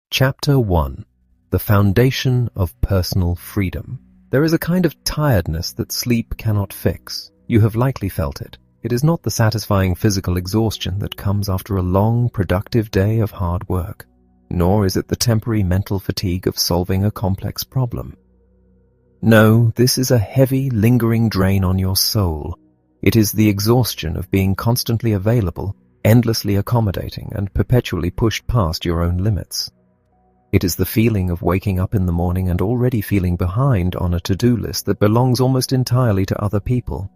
Chapter 1. The Foundation of Personal Freedom. There is a kind of tiredness that sleep cannot fix. You have likely felt it. It is not the satisfying physical exhaustion that comes after a long, productive day of hard work, nor is it the temporary mental fatigue of solving a complex problem. No, this is a heavy, lingering drain on your soul. It is the exhaustion of being constantly available, endlessly accommodating, and perpetually pushed past your own limits. It is the feeling of waking up in the morning and already feeling behind on a to-do list that belongs almost entirely to other people.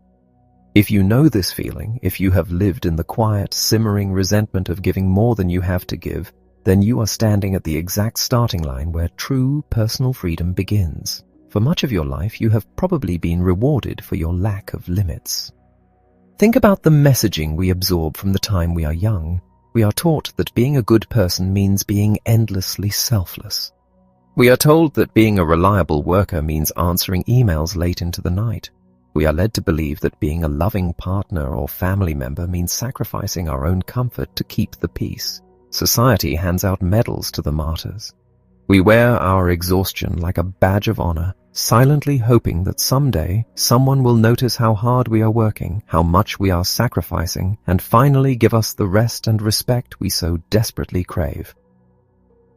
If you know this feeling, if you have lived in the quiet, simmering resentment of giving more than you have to give, then you are standing at the exact starting line where true personal freedom begins. For much of your life, you have probably been rewarded for your lack of limits. Think about the messaging we absorb from the time we are young. We are taught that being a good person means being endlessly selfless. We are told that being a reliable worker means answering emails late into the night. We are led to believe that being a loving partner or family member means sacrificing our own comfort to keep the peace. Society hands out medals to the martyrs. We wear our exhaustion like a badge of honor, silently hoping that someday someone will notice how hard we are working, how much we are sacrificing, and finally give us the rest and respect we so desperately crave.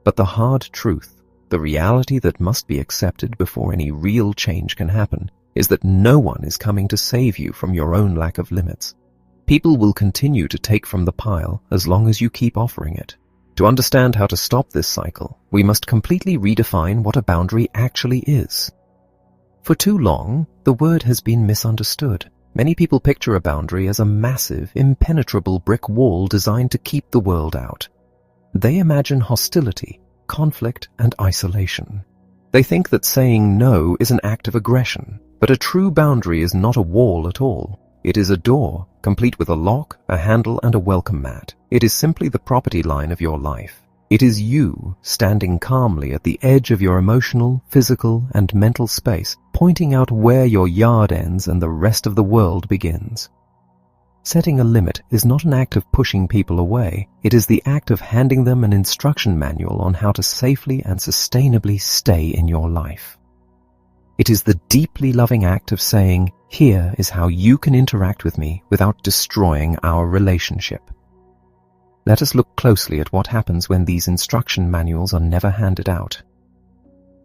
But the hard truth, the reality that must be accepted before any real change can happen, is that no one is coming to save you from your own lack of limits. People will continue to take from the pile as long as you keep offering it. To understand how to stop this cycle, we must completely redefine what a boundary actually is. For too long, the word has been misunderstood. Many people picture a boundary as a massive, impenetrable brick wall designed to keep the world out. They imagine hostility, conflict, and isolation. They think that saying no is an act of aggression, but a true boundary is not a wall at all. It is a door, complete with a lock, a handle, and a welcome mat. It is simply the property line of your life. It is you standing calmly at the edge of your emotional, physical, and mental space, pointing out where your yard ends and the rest of the world begins. Setting a limit is not an act of pushing people away. It is the act of handing them an instruction manual on how to safely and sustainably stay in your life. It is the deeply loving act of saying, "Here is how you can interact with me without destroying our relationship." Let us look closely at what happens when these instruction manuals are never handed out.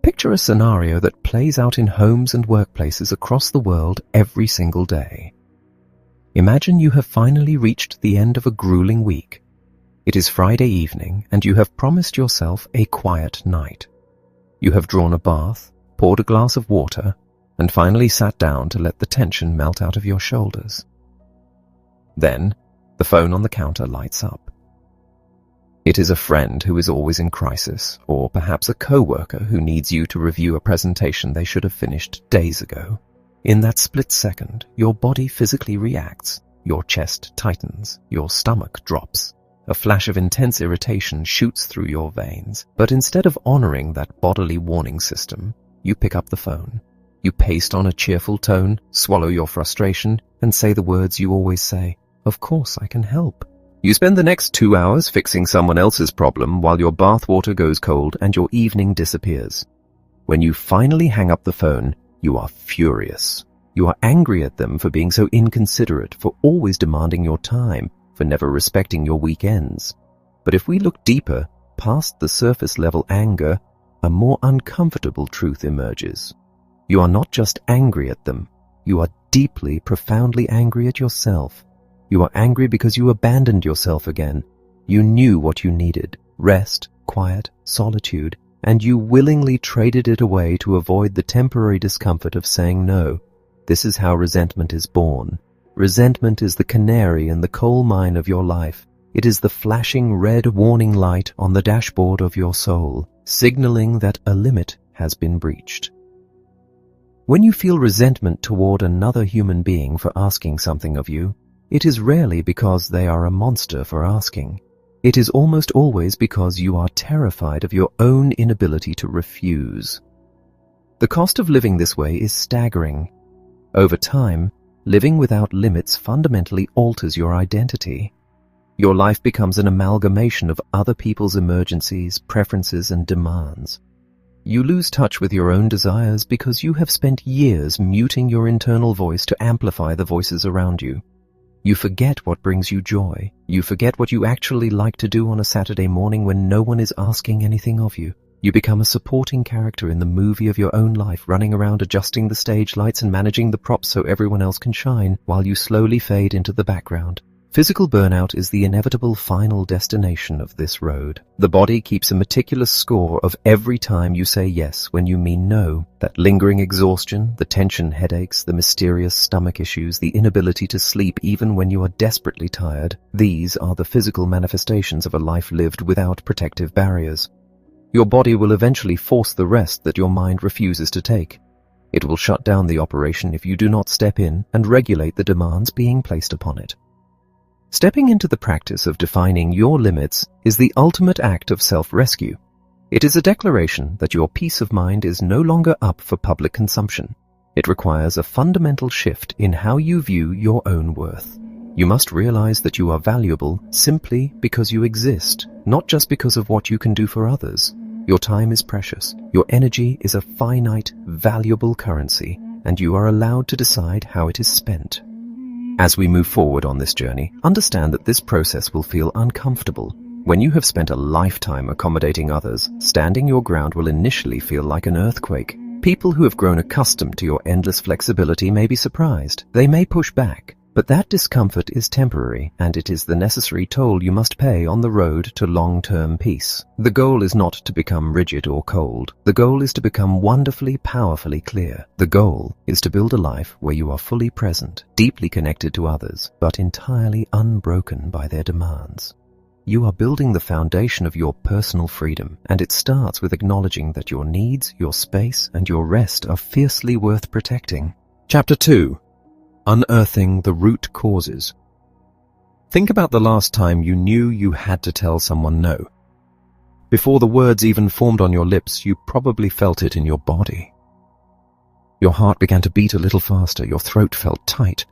Picture a scenario that plays out in homes and workplaces across the world every single day. Imagine you have finally reached the end of a grueling week. It is Friday evening, and you have promised yourself a quiet night. You have drawn a bath, poured a glass of water, and finally sat down to let the tension melt out of your shoulders. Then, the phone on the counter lights up. It is a friend who is always in crisis, or perhaps a co-worker who needs you to review a presentation they should have finished days ago. In that split second, your body physically reacts. Your chest tightens, your stomach drops. A flash of intense irritation shoots through your veins. But instead of honoring that bodily warning system, you pick up the phone. You paste on a cheerful tone, swallow your frustration, and say the words you always say, "Of course I can help." You spend the next 2 hours fixing someone else's problem while your bathwater goes cold and your evening disappears. When you finally hang up the phone, you are furious. You are angry at them for being so inconsiderate, for always demanding your time, for never respecting your weekends. But if we look deeper, past the surface-level anger, a more uncomfortable truth emerges. You are not just angry at them. You are deeply, profoundly angry at yourself. You are angry because you abandoned yourself again. You knew what you needed: rest, quiet, solitude, and you willingly traded it away to avoid the temporary discomfort of saying no. This is how resentment is born. Resentment is the canary in the coal mine of your life. It is the flashing red warning light on the dashboard of your soul, signaling that a limit has been breached. When you feel resentment toward another human being for asking something of you, it is rarely because they are a monster for asking. It is almost always because you are terrified of your own inability to refuse. The cost of living this way is staggering. Over time, living without limits fundamentally alters your identity. Your life becomes an amalgamation of other people's emergencies, preferences, and demands. You lose touch with your own desires because you have spent years muting your internal voice to amplify the voices around you. You forget what brings you joy. You forget what you actually like to do on a Saturday morning when no one is asking anything of you. You become a supporting character in the movie of your own life, running around adjusting the stage lights and managing the props so everyone else can shine, while you slowly fade into the background. Physical burnout is the inevitable final destination of this road. The body keeps a meticulous score of every time you say yes when you mean no. That lingering exhaustion, the tension headaches, the mysterious stomach issues, the inability to sleep even when you are desperately tired. These are the physical manifestations of a life lived without protective barriers. Your body will eventually force the rest that your mind refuses to take. It will shut down the operation if you do not step in and regulate the demands being placed upon it. Stepping into the practice of defining your limits is the ultimate act of self-rescue. It is a declaration that your peace of mind is no longer up for public consumption. It requires a fundamental shift in how you view your own worth. You must realize that you are valuable simply because you exist, not just because of what you can do for others. Your time is precious. Your energy is a finite, valuable currency, and you are allowed to decide how it is spent. As we move forward on this journey, understand that this process will feel uncomfortable. When you have spent a lifetime accommodating others, standing your ground will initially feel like an earthquake. People who have grown accustomed to your endless flexibility may be surprised. They may push back. But that discomfort is temporary, and it is the necessary toll you must pay on the road to long-term peace. The goal is not to become rigid or cold. The goal is to become wonderfully, powerfully clear. The goal is to build a life where you are fully present, deeply connected to others, but entirely unbroken by their demands. You are building the foundation of your personal freedom, and it starts with acknowledging that your needs, your space, and your rest are fiercely worth protecting. Chapter 2. Unearthing the root causes. Think about the last time you knew you had to tell someone no. Before the words even formed on your lips, you probably felt it in your body. Your heart began to beat a little faster, your throat felt tight.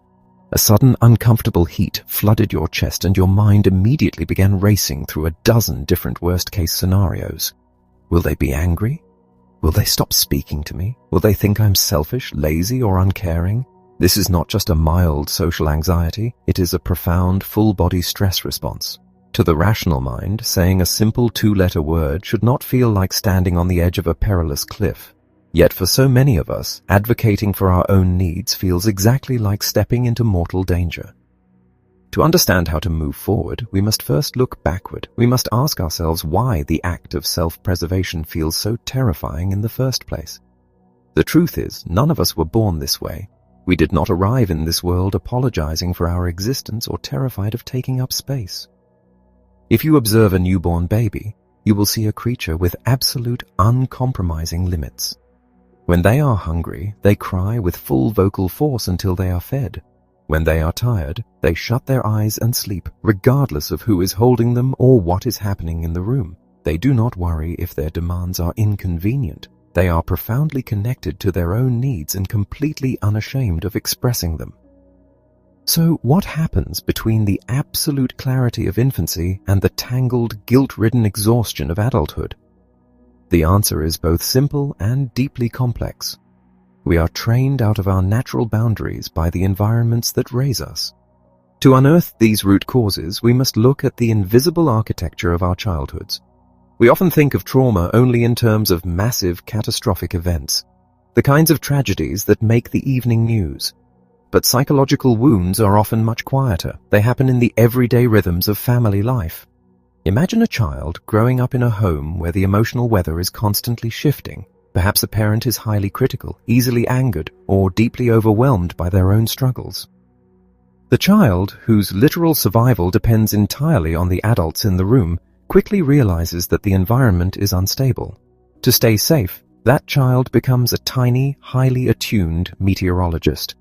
A sudden uncomfortable heat flooded your chest, and your mind immediately began racing through a dozen different worst-case scenarios. Will they be angry? Will they stop speaking to me? Will they think I'm selfish, lazy, or uncaring? This is not just a mild social anxiety, it is a profound, full-body stress response. To the rational mind, saying a simple two-letter word should not feel like standing on the edge of a perilous cliff. Yet for so many of us, advocating for our own needs feels exactly like stepping into mortal danger. To understand how to move forward, we must first look backward. We must ask ourselves why the act of self-preservation feels so terrifying in the first place. The truth is, none of us were born this way. We did not arrive in this world apologizing for our existence or terrified of taking up space. If you observe a newborn baby, you will see a creature with absolute, uncompromising limits. When they are hungry, they cry with full vocal force until they are fed. When they are tired, they shut their eyes and sleep, regardless of who is holding them or what is happening in the room. They do not worry if their demands are inconvenient. They are profoundly connected to their own needs and completely unashamed of expressing them. So what happens between the absolute clarity of infancy and the tangled, guilt-ridden exhaustion of adulthood? The answer is both simple and deeply complex. We are trained out of our natural boundaries by the environments that raise us. To unearth these root causes, we must look at the invisible architecture of our childhoods. We often think of trauma only in terms of massive, catastrophic events, the kinds of tragedies that make the evening news. But psychological wounds are often much quieter. They happen in the everyday rhythms of family life. Imagine a child growing up in a home where the emotional weather is constantly shifting. Perhaps a parent is highly critical, easily angered, or deeply overwhelmed by their own struggles. The child, whose literal survival depends entirely on the adults in the room, quickly realizes that the environment is unstable. To stay safe, that child becomes a tiny, highly attuned meteorologist.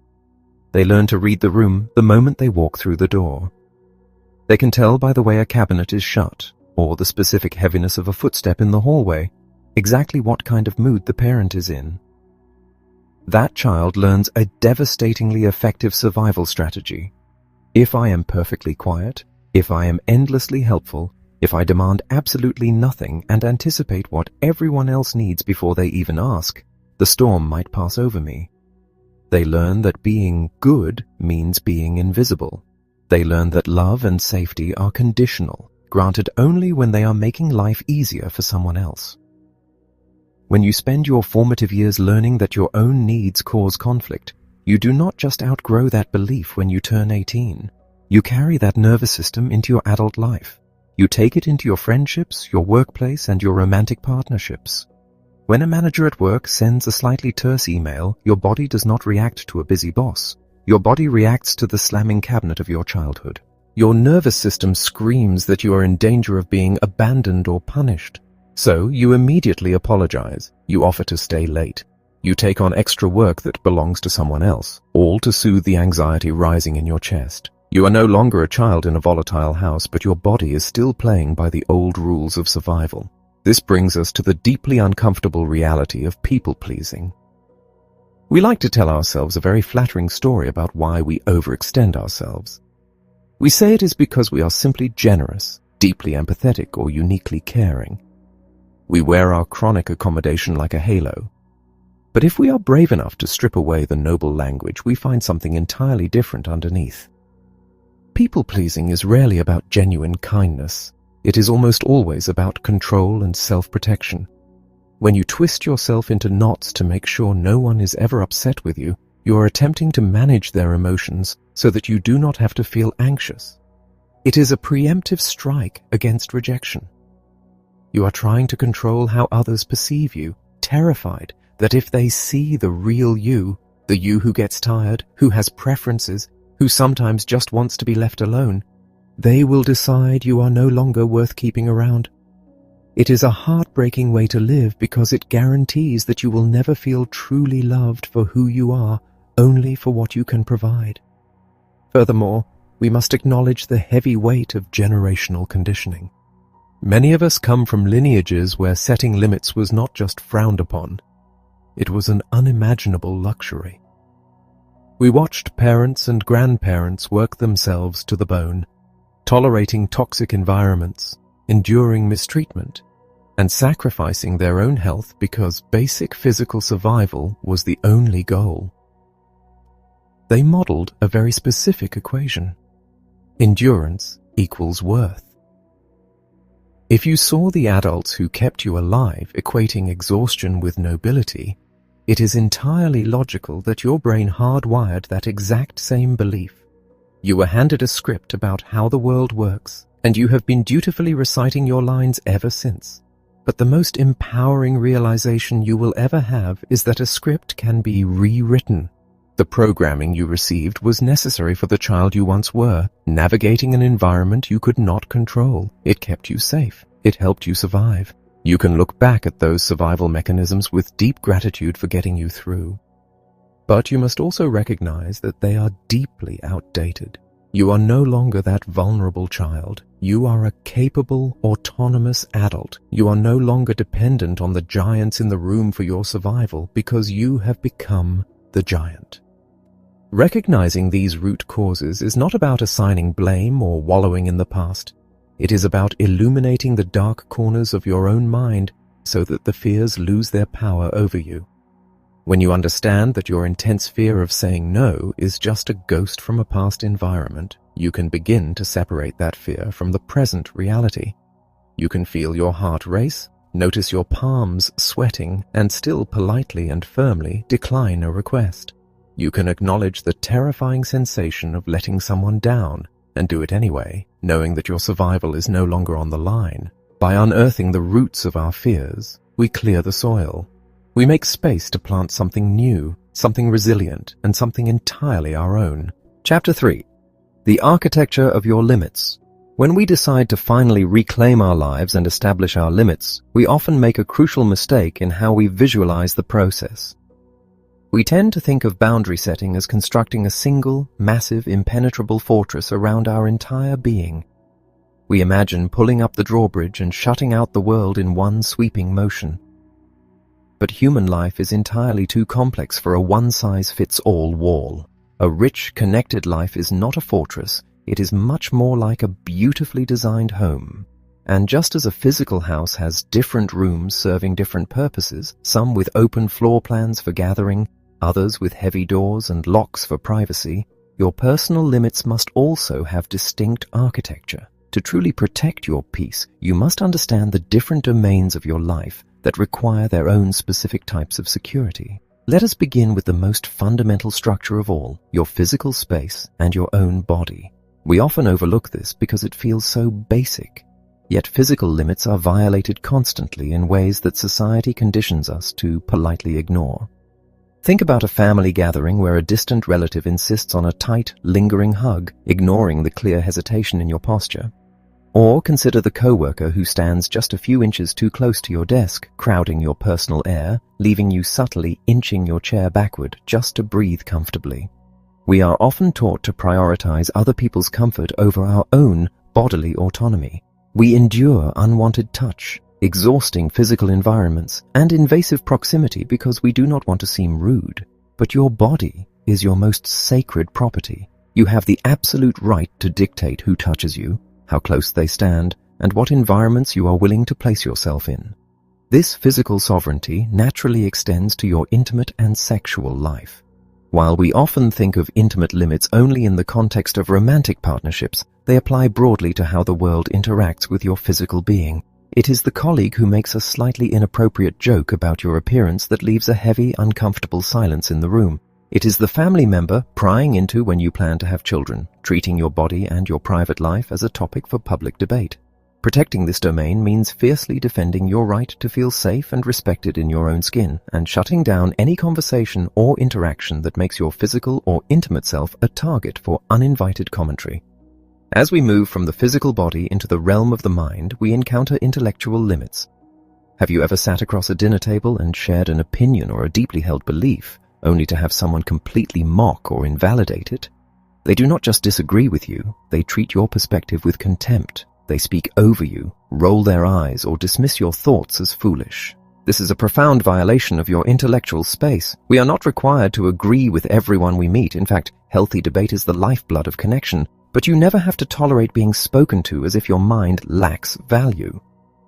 They learn to read the room the moment they walk through the door. They can tell by the way a cabinet is shut, or the specific heaviness of a footstep in the hallway, exactly what kind of mood the parent is in. That child learns a devastatingly effective survival strategy. If I am perfectly quiet, If I am endlessly helpful, if I demand absolutely nothing and anticipate what everyone else needs before they even ask, the storm might pass over me. They learn that being good means being invisible. They learn that love and safety are conditional, granted only when they are making life easier for someone else. When you spend your formative years learning that your own needs cause conflict, you do not just outgrow that belief when you turn 18. You carry that nervous system into your adult life. You take it into your friendships, your workplace, and your romantic partnerships. When a manager at work sends a slightly terse email, your body does not react to a busy boss. Your body reacts to the slamming cabinet of your childhood. Your nervous system screams that you are in danger of being abandoned or punished. So you immediately apologize. You offer to stay late. You take on extra work that belongs to someone else, all to soothe the anxiety rising in your chest. You are no longer a child in a volatile house, but your body is still playing by the old rules of survival. This brings us to the deeply uncomfortable reality of people-pleasing. We like to tell ourselves a very flattering story about why we overextend ourselves. We say it is because we are simply generous, deeply empathetic, or uniquely caring. We wear our chronic accommodation like a halo. But if we are brave enough to strip away the noble language, we find something entirely different underneath. People-pleasing is rarely about genuine kindness. It is almost always about control and self-protection. When you twist yourself into knots to make sure no one is ever upset with you, you are attempting to manage their emotions so that you do not have to feel anxious. It is a preemptive strike against rejection. You are trying to control how others perceive you, terrified that if they see the real you, the you who gets tired, who has preferences, who sometimes just wants to be left alone, they will decide you are no longer worth keeping around. It is a heartbreaking way to live because it guarantees that you will never feel truly loved for who you are, only for what you can provide. Furthermore, we must acknowledge the heavy weight of generational conditioning. Many of us come from lineages where setting limits was not just frowned upon, it was an unimaginable luxury. We watched parents and grandparents work themselves to the bone, tolerating toxic environments, enduring mistreatment, and sacrificing their own health because basic physical survival was the only goal. They modeled a very specific equation. Endurance equals worth. If you saw the adults who kept you alive equating exhaustion with nobility, it is entirely logical that your brain hardwired that exact same belief. You were handed a script about how the world works, and you have been dutifully reciting your lines ever since. But the most empowering realization you will ever have is that a script can be rewritten. The programming you received was necessary for the child you once were, navigating an environment you could not control. It kept you safe. It helped you survive. You can look back at those survival mechanisms with deep gratitude for getting you through. But you must also recognize that they are deeply outdated. You are no longer that vulnerable child. You are a capable, autonomous adult. You are no longer dependent on the giants in the room for your survival because you have become the giant. Recognizing these root causes is not about assigning blame or wallowing in the past. It is about illuminating the dark corners of your own mind so that the fears lose their power over you. When you understand that your intense fear of saying no is just a ghost from a past environment, you can begin to separate that fear from the present reality. You can feel your heart race, notice your palms sweating, and still politely and firmly decline a request. You can acknowledge the terrifying sensation of letting someone down and do it anyway, knowing that your survival is no longer on the line. By unearthing the roots of our fears, we clear the soil. We make space to plant something new, something resilient, and something entirely our own. Chapter 3. The Architecture of Your Limits. When we decide to finally reclaim our lives and establish our limits, we often make a crucial mistake in how we visualize the process. We tend to think of boundary setting as constructing a single, massive, impenetrable fortress around our entire being. We imagine pulling up the drawbridge and shutting out the world in one sweeping motion. But human life is entirely too complex for a one-size-fits-all wall. A rich, connected life is not a fortress, It is much more like a beautifully designed home. And just as a physical house has different rooms serving different purposes, some with open floor plans for gathering, others with heavy doors and locks for privacy, your personal limits must also have distinct architecture. To truly protect your peace, you must understand the different domains of your life that require their own specific types of security. Let us begin with the most fundamental structure of all, your physical space and your own body. We often overlook this because it feels so basic. Yet physical limits are violated constantly in ways that society conditions us to politely ignore. Think about a family gathering where a distant relative insists on a tight, lingering hug, ignoring the clear hesitation in your posture. Or consider the coworker who stands just a few inches too close to your desk, crowding your personal air, leaving you subtly inching your chair backward just to breathe comfortably. We are often taught to prioritize other people's comfort over our own bodily autonomy. We endure unwanted touch, exhausting physical environments, and invasive proximity because we do not want to seem rude. But your body is your most sacred property. You have the absolute right to dictate who touches you, how close they stand, and what environments you are willing to place yourself in. This physical sovereignty naturally extends to your intimate and sexual life. While we often think of intimate limits only in the context of romantic partnerships, they apply broadly to how the world interacts with your physical being. It is the colleague who makes a slightly inappropriate joke about your appearance that leaves a heavy, uncomfortable silence in the room. It is the family member prying into when you plan to have children, treating your body and your private life as a topic for public debate. Protecting this domain means fiercely defending your right to feel safe and respected in your own skin, and shutting down any conversation or interaction that makes your physical or intimate self a target for uninvited commentary. As we move from the physical body into the realm of the mind, we encounter intellectual limits. Have you ever sat across a dinner table and shared an opinion or a deeply held belief, only to have someone completely mock or invalidate it? They do not just disagree with you, they treat your perspective with contempt. They speak over you, roll their eyes, or dismiss your thoughts as foolish. This is a profound violation of your intellectual space. We are not required to agree with everyone we meet. In fact, healthy debate is the lifeblood of connection. But you never have to tolerate being spoken to as if your mind lacks value.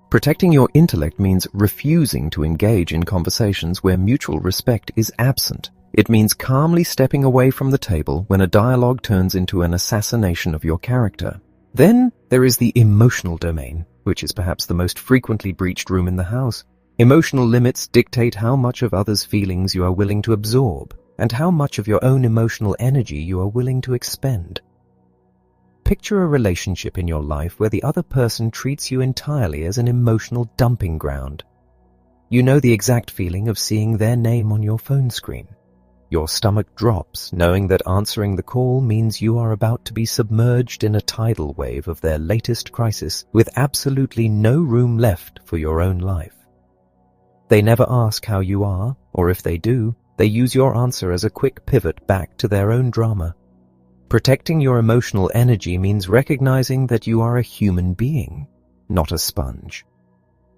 Protecting your intellect means refusing to engage in conversations where mutual respect is absent. It means calmly stepping away from the table when a dialogue turns into an assassination of your character. Then there is the emotional domain, which is perhaps the most frequently breached room in the house. Emotional limits dictate how much of others' feelings you are willing to absorb, and how much of your own emotional energy you are willing to expend. Picture a relationship in your life where the other person treats you entirely as an emotional dumping ground. You know the exact feeling of seeing their name on your phone screen. Your stomach drops, knowing that answering the call means you are about to be submerged in a tidal wave of their latest crisis with absolutely no room left for your own life. They never ask how you are, or if they do, they use your answer as a quick pivot back to their own drama. Protecting your emotional energy means recognizing that you are a human being, not a sponge.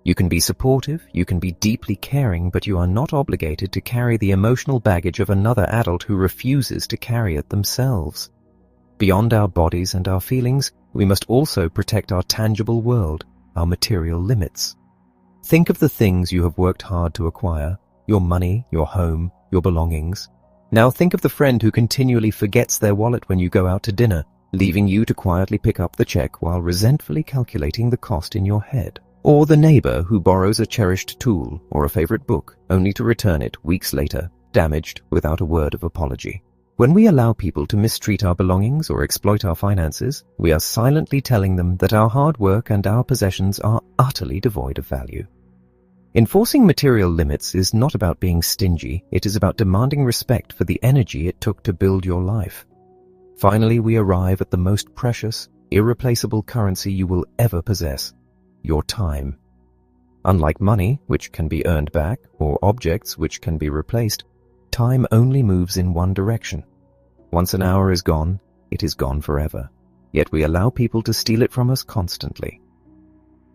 You can be supportive, you can be deeply caring, but you are not obligated to carry the emotional baggage of another adult who refuses to carry it themselves. Beyond our bodies and our feelings, we must also protect our tangible world, our material limits. Think of the things you have worked hard to acquire, your money, your home, your belongings. Now think of the friend who continually forgets their wallet when you go out to dinner, leaving you to quietly pick up the check while resentfully calculating the cost in your head. Or the neighbor who borrows a cherished tool or a favorite book, only to return it weeks later, damaged without a word of apology. When we allow people to mistreat our belongings or exploit our finances, we are silently telling them that our hard work and our possessions are utterly devoid of value. Enforcing material limits is not about being stingy, it is about demanding respect for the energy it took to build your life. Finally, we arrive at the most precious, irreplaceable currency you will ever possess: your time. Unlike money, which can be earned back, or objects which can be replaced, time only moves in one direction. Once an hour is gone, it is gone forever. Yet we allow people to steal it from us constantly.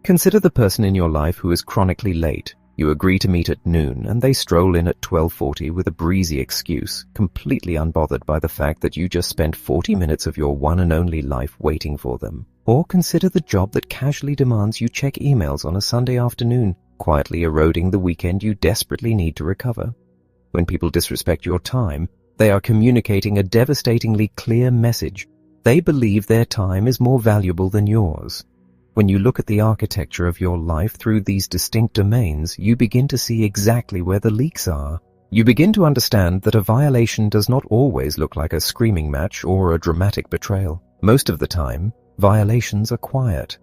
Consider the person in your life who is chronically late. You agree to meet at noon, and they stroll in at 12:40 with a breezy excuse, completely unbothered by the fact that you just spent 40 minutes of your one and only life waiting for them. Or consider the job that casually demands you check emails on a Sunday afternoon, quietly eroding the weekend you desperately need to recover. When people disrespect your time, they are communicating a devastatingly clear message. They believe their time is more valuable than yours. When you look at the architecture of your life through these distinct domains, you begin to see exactly where the leaks are. You begin to understand that a violation does not always look like a screaming match or a dramatic betrayal. Most of the time, violations are quiet.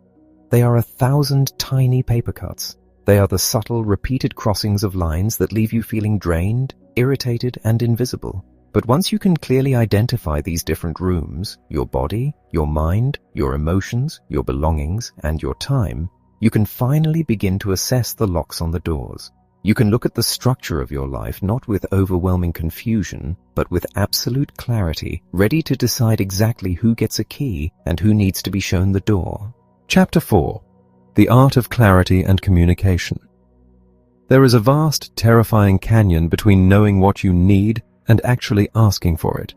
They are 1,000 tiny paper cuts. They are the subtle, repeated crossings of lines that leave you feeling drained, irritated, and invisible. But once you can clearly identify these different rooms, your body, your mind, your emotions, your belongings, and your time, you can finally begin to assess the locks on the doors. You can look at the structure of your life not with overwhelming confusion, but with absolute clarity, ready to decide exactly who gets a key and who needs to be shown the door. Chapter 4. The Art of Clarity and Communication. There is a vast, terrifying canyon between knowing what you need and actually asking for it.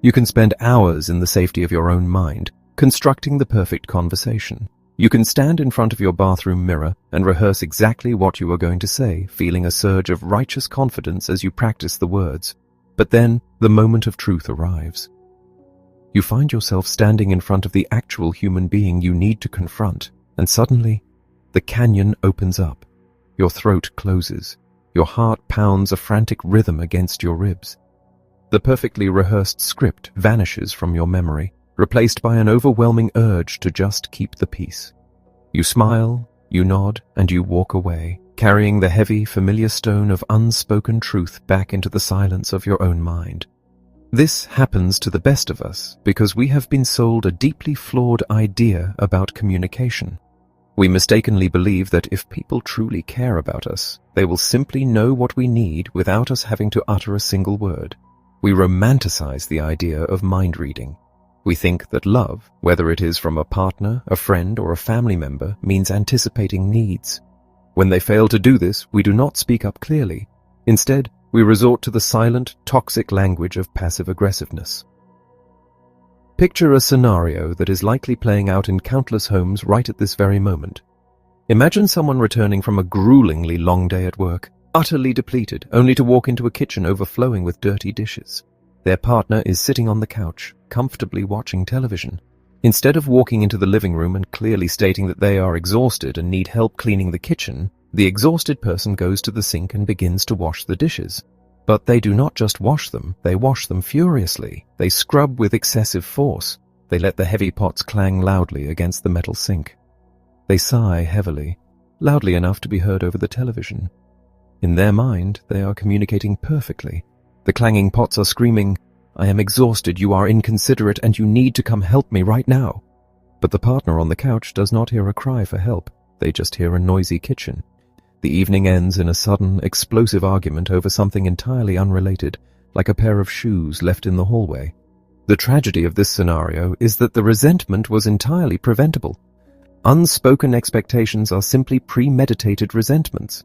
You can spend hours in the safety of your own mind, constructing the perfect conversation. You can stand in front of your bathroom mirror and rehearse exactly what you are going to say, feeling a surge of righteous confidence as you practice the words. But then, the moment of truth arrives. You find yourself standing in front of the actual human being you need to confront, and suddenly, the canyon opens up. Your throat closes. Your heart pounds a frantic rhythm against your ribs. The perfectly rehearsed script vanishes from your memory, replaced by an overwhelming urge to just keep the peace. You smile, you nod, and you walk away, carrying the heavy, familiar stone of unspoken truth back into the silence of your own mind. This happens to the best of us because we have been sold a deeply flawed idea about communication. We mistakenly believe that if people truly care about us, they will simply know what we need without us having to utter a single word. We romanticize the idea of mind reading. We think that love, whether it is from a partner, a friend, or a family member, means anticipating needs. When they fail to do this, we do not speak up clearly. Instead, we resort to the silent, toxic language of passive aggressiveness. Picture a scenario that is likely playing out in countless homes right at this very moment. Imagine someone returning from a gruelingly long day at work, utterly depleted, only to walk into a kitchen overflowing with dirty dishes. Their partner is sitting on the couch, comfortably watching television. Instead of walking into the living room and clearly stating that they are exhausted and need help cleaning the kitchen, the exhausted person goes to the sink and begins to wash the dishes. But they do not just wash them, they wash them furiously. They scrub with excessive force. They let the heavy pots clang loudly against the metal sink. They sigh heavily, loudly enough to be heard over the television. In their mind, they are communicating perfectly. The clanging pots are screaming, "I am exhausted, you are inconsiderate, and you need to come help me right now." But the partner on the couch does not hear a cry for help. They just hear a noisy kitchen. The evening ends in a sudden, explosive argument over something entirely unrelated, like a pair of shoes left in the hallway. The tragedy of this scenario is that the resentment was entirely preventable. Unspoken expectations are simply premeditated resentments.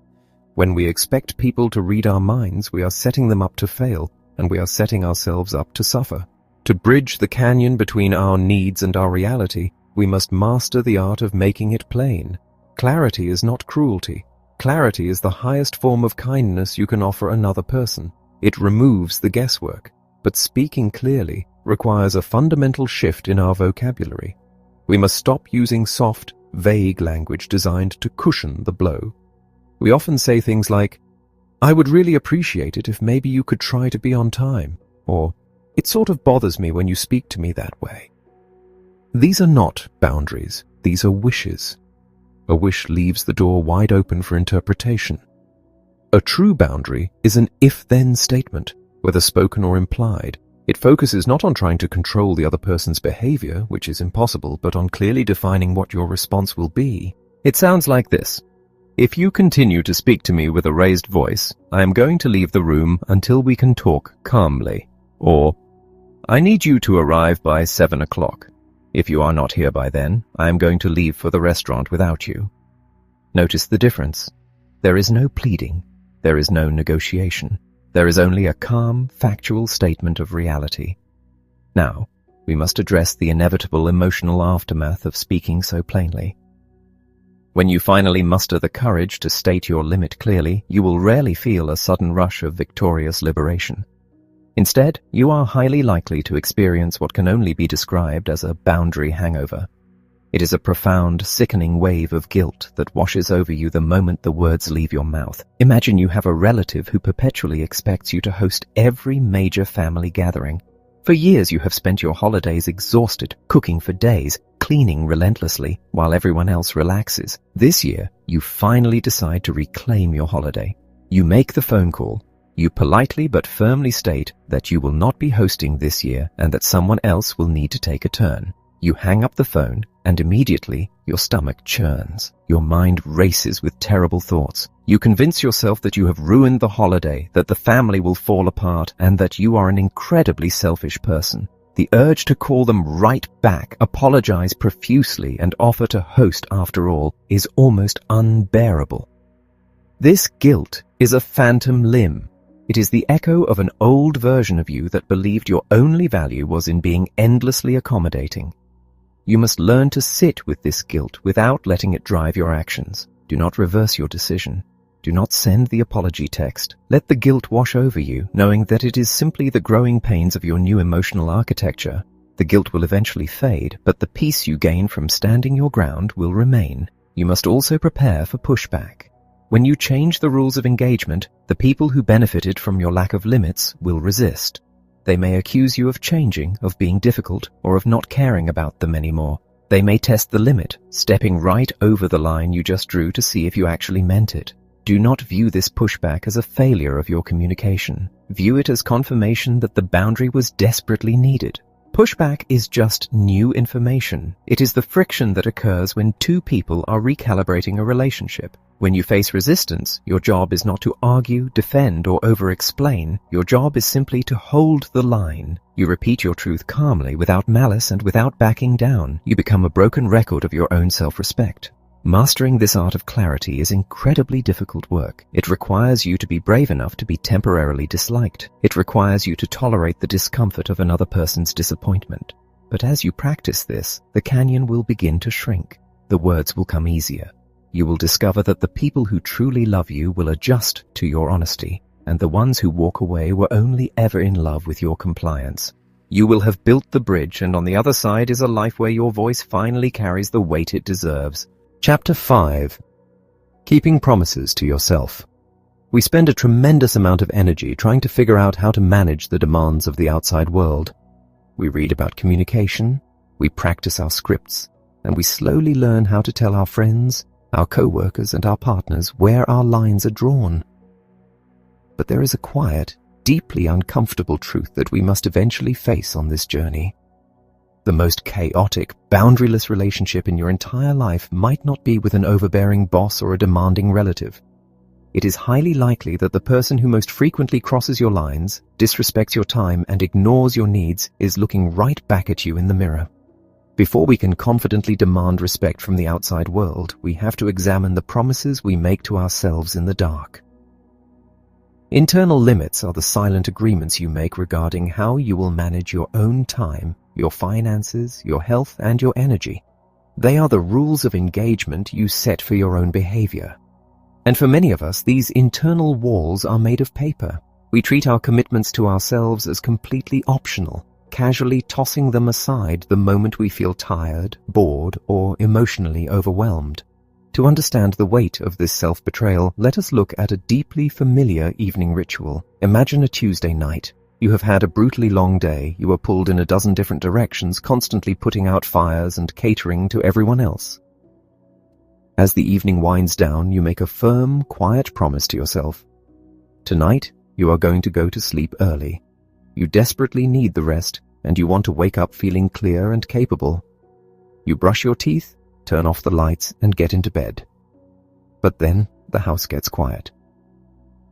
When we expect people to read our minds, we are setting them up to fail, and we are setting ourselves up to suffer. To bridge the canyon between our needs and our reality, we must master the art of making it plain. Clarity is not cruelty. Clarity is the highest form of kindness you can offer another person. It removes the guesswork, but speaking clearly requires a fundamental shift in our vocabulary. We must stop using soft, vague language designed to cushion the blow. We often say things like, "I would really appreciate it if maybe you could try to be on time," or "It sort of bothers me when you speak to me that way." These are not boundaries, these are wishes. A wish leaves the door wide open for interpretation. A true boundary is an if-then statement, whether spoken or implied. It focuses not on trying to control the other person's behavior, which is impossible, but on clearly defining what your response will be. It sounds like this. If you continue to speak to me with a raised voice, I am going to leave the room until we can talk calmly. Or, I need you to arrive by 7 o'clock. If you are not here by then, I am going to leave for the restaurant without you. Notice the difference. There is no pleading. There is no negotiation. There is only a calm, factual statement of reality. Now, we must address the inevitable emotional aftermath of speaking so plainly. When you finally muster the courage to state your limit clearly, you will rarely feel a sudden rush of victorious liberation. Instead, you are highly likely to experience what can only be described as a boundary hangover. It is a profound, sickening wave of guilt that washes over you the moment the words leave your mouth. Imagine you have a relative who perpetually expects you to host every major family gathering. For years you have spent your holidays exhausted, cooking for days, cleaning relentlessly, while everyone else relaxes. This year, you finally decide to reclaim your holiday. You make the phone call. You politely but firmly state that you will not be hosting this year and that someone else will need to take a turn. You hang up the phone, and immediately your stomach churns. Your mind races with terrible thoughts. You convince yourself that you have ruined the holiday, that the family will fall apart, and that you are an incredibly selfish person. The urge to call them right back, apologize profusely, and offer to host after all is almost unbearable. This guilt is a phantom limb. It is the echo of an old version of you that believed your only value was in being endlessly accommodating. You must learn to sit with this guilt without letting it drive your actions. Do not reverse your decision. Do not send the apology text. Let the guilt wash over you, knowing that it is simply the growing pains of your new emotional architecture. The guilt will eventually fade, but the peace you gain from standing your ground will remain. You must also prepare for pushback. When you change the rules of engagement, the people who benefited from your lack of limits will resist. They may accuse you of changing, of being difficult, or of not caring about them anymore. They may test the limit, stepping right over the line you just drew to see if you actually meant it. Do not view this pushback as a failure of your communication. View it as confirmation that the boundary was desperately needed. Pushback is just new information. It is the friction that occurs when two people are recalibrating a relationship. When you face resistance, your job is not to argue, defend, or over-explain. Your job is simply to hold the line. You repeat your truth calmly, without malice and without backing down. You become a broken record of your own self-respect. Mastering this art of clarity is incredibly difficult work. It requires you to be brave enough to be temporarily disliked. It requires you to tolerate the discomfort of another person's disappointment. But as you practice this, the canyon will begin to shrink. The words will come easier. You will discover that the people who truly love you will adjust to your honesty, and the ones who walk away were only ever in love with your compliance. You will have built the bridge, and on the other side is a life where your voice finally carries the weight it deserves. Chapter 5. Keeping promises to yourself. We spend a tremendous amount of energy trying to figure out how to manage the demands of the outside world. We read about communication, we practice our scripts, and we slowly learn how to tell our friends, our co-workers, and our partners where our lines are drawn. But there is a quiet, deeply uncomfortable truth that we must eventually face on this journey. The most chaotic, boundaryless relationship in your entire life might not be with an overbearing boss or a demanding relative. It is highly likely that the person who most frequently crosses your lines, disrespects your time, and ignores your needs is looking right back at you in the mirror. Before we can confidently demand respect from the outside world, we have to examine the promises we make to ourselves in the dark. Internal limits are the silent agreements you make regarding how you will manage your own time, your finances, your health, and your energy. They are the rules of engagement you set for your own behavior. And for many of us, these internal walls are made of paper. We treat our commitments to ourselves as completely optional, casually tossing them aside the moment we feel tired, bored, or emotionally overwhelmed. To understand the weight of this self-betrayal, let us look at a deeply familiar evening ritual. Imagine a Tuesday night. You have had a brutally long day. You are pulled in a dozen different directions, constantly putting out fires and catering to everyone else. As the evening winds down, you make a firm, quiet promise to yourself. Tonight, you are going to go to sleep early. You desperately need the rest, and you want to wake up feeling clear and capable. You brush your teeth, turn off the lights, and get into bed. But then the house gets quiet.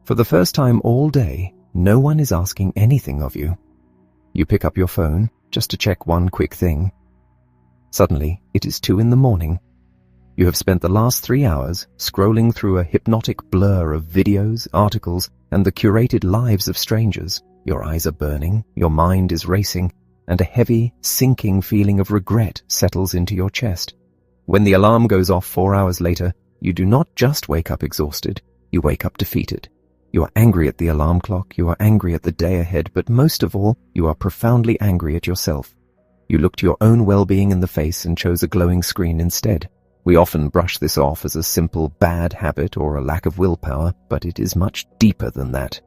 For the first time all day, no one is asking anything of you. You pick up your phone just to check one quick thing. Suddenly, it is 2 a.m. You have spent the last 3 hours scrolling through a hypnotic blur of videos, articles, and the curated lives of strangers. Your eyes are burning, your mind is racing, and a heavy, sinking feeling of regret settles into your chest. When the alarm goes off 4 hours later, you do not just wake up exhausted, you wake up defeated. You are angry at the alarm clock, you are angry at the day ahead, but most of all, you are profoundly angry at yourself. You looked your own well-being in the face and chose a glowing screen instead. We often brush this off as a simple bad habit or a lack of willpower, but it is much deeper than that.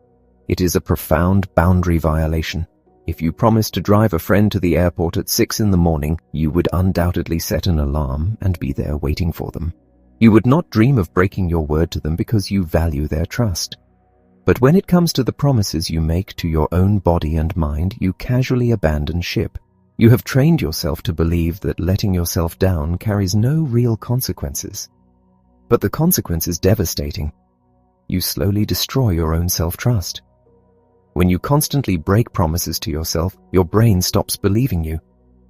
It is a profound boundary violation. If you promised to drive a friend to the airport at 6 in the morning, you would undoubtedly set an alarm and be there waiting for them. You would not dream of breaking your word to them because you value their trust. But when it comes to the promises you make to your own body and mind, you casually abandon ship. You have trained yourself to believe that letting yourself down carries no real consequences. But the consequence is devastating. You slowly destroy your own self-trust. When you constantly break promises to yourself, your brain stops believing you.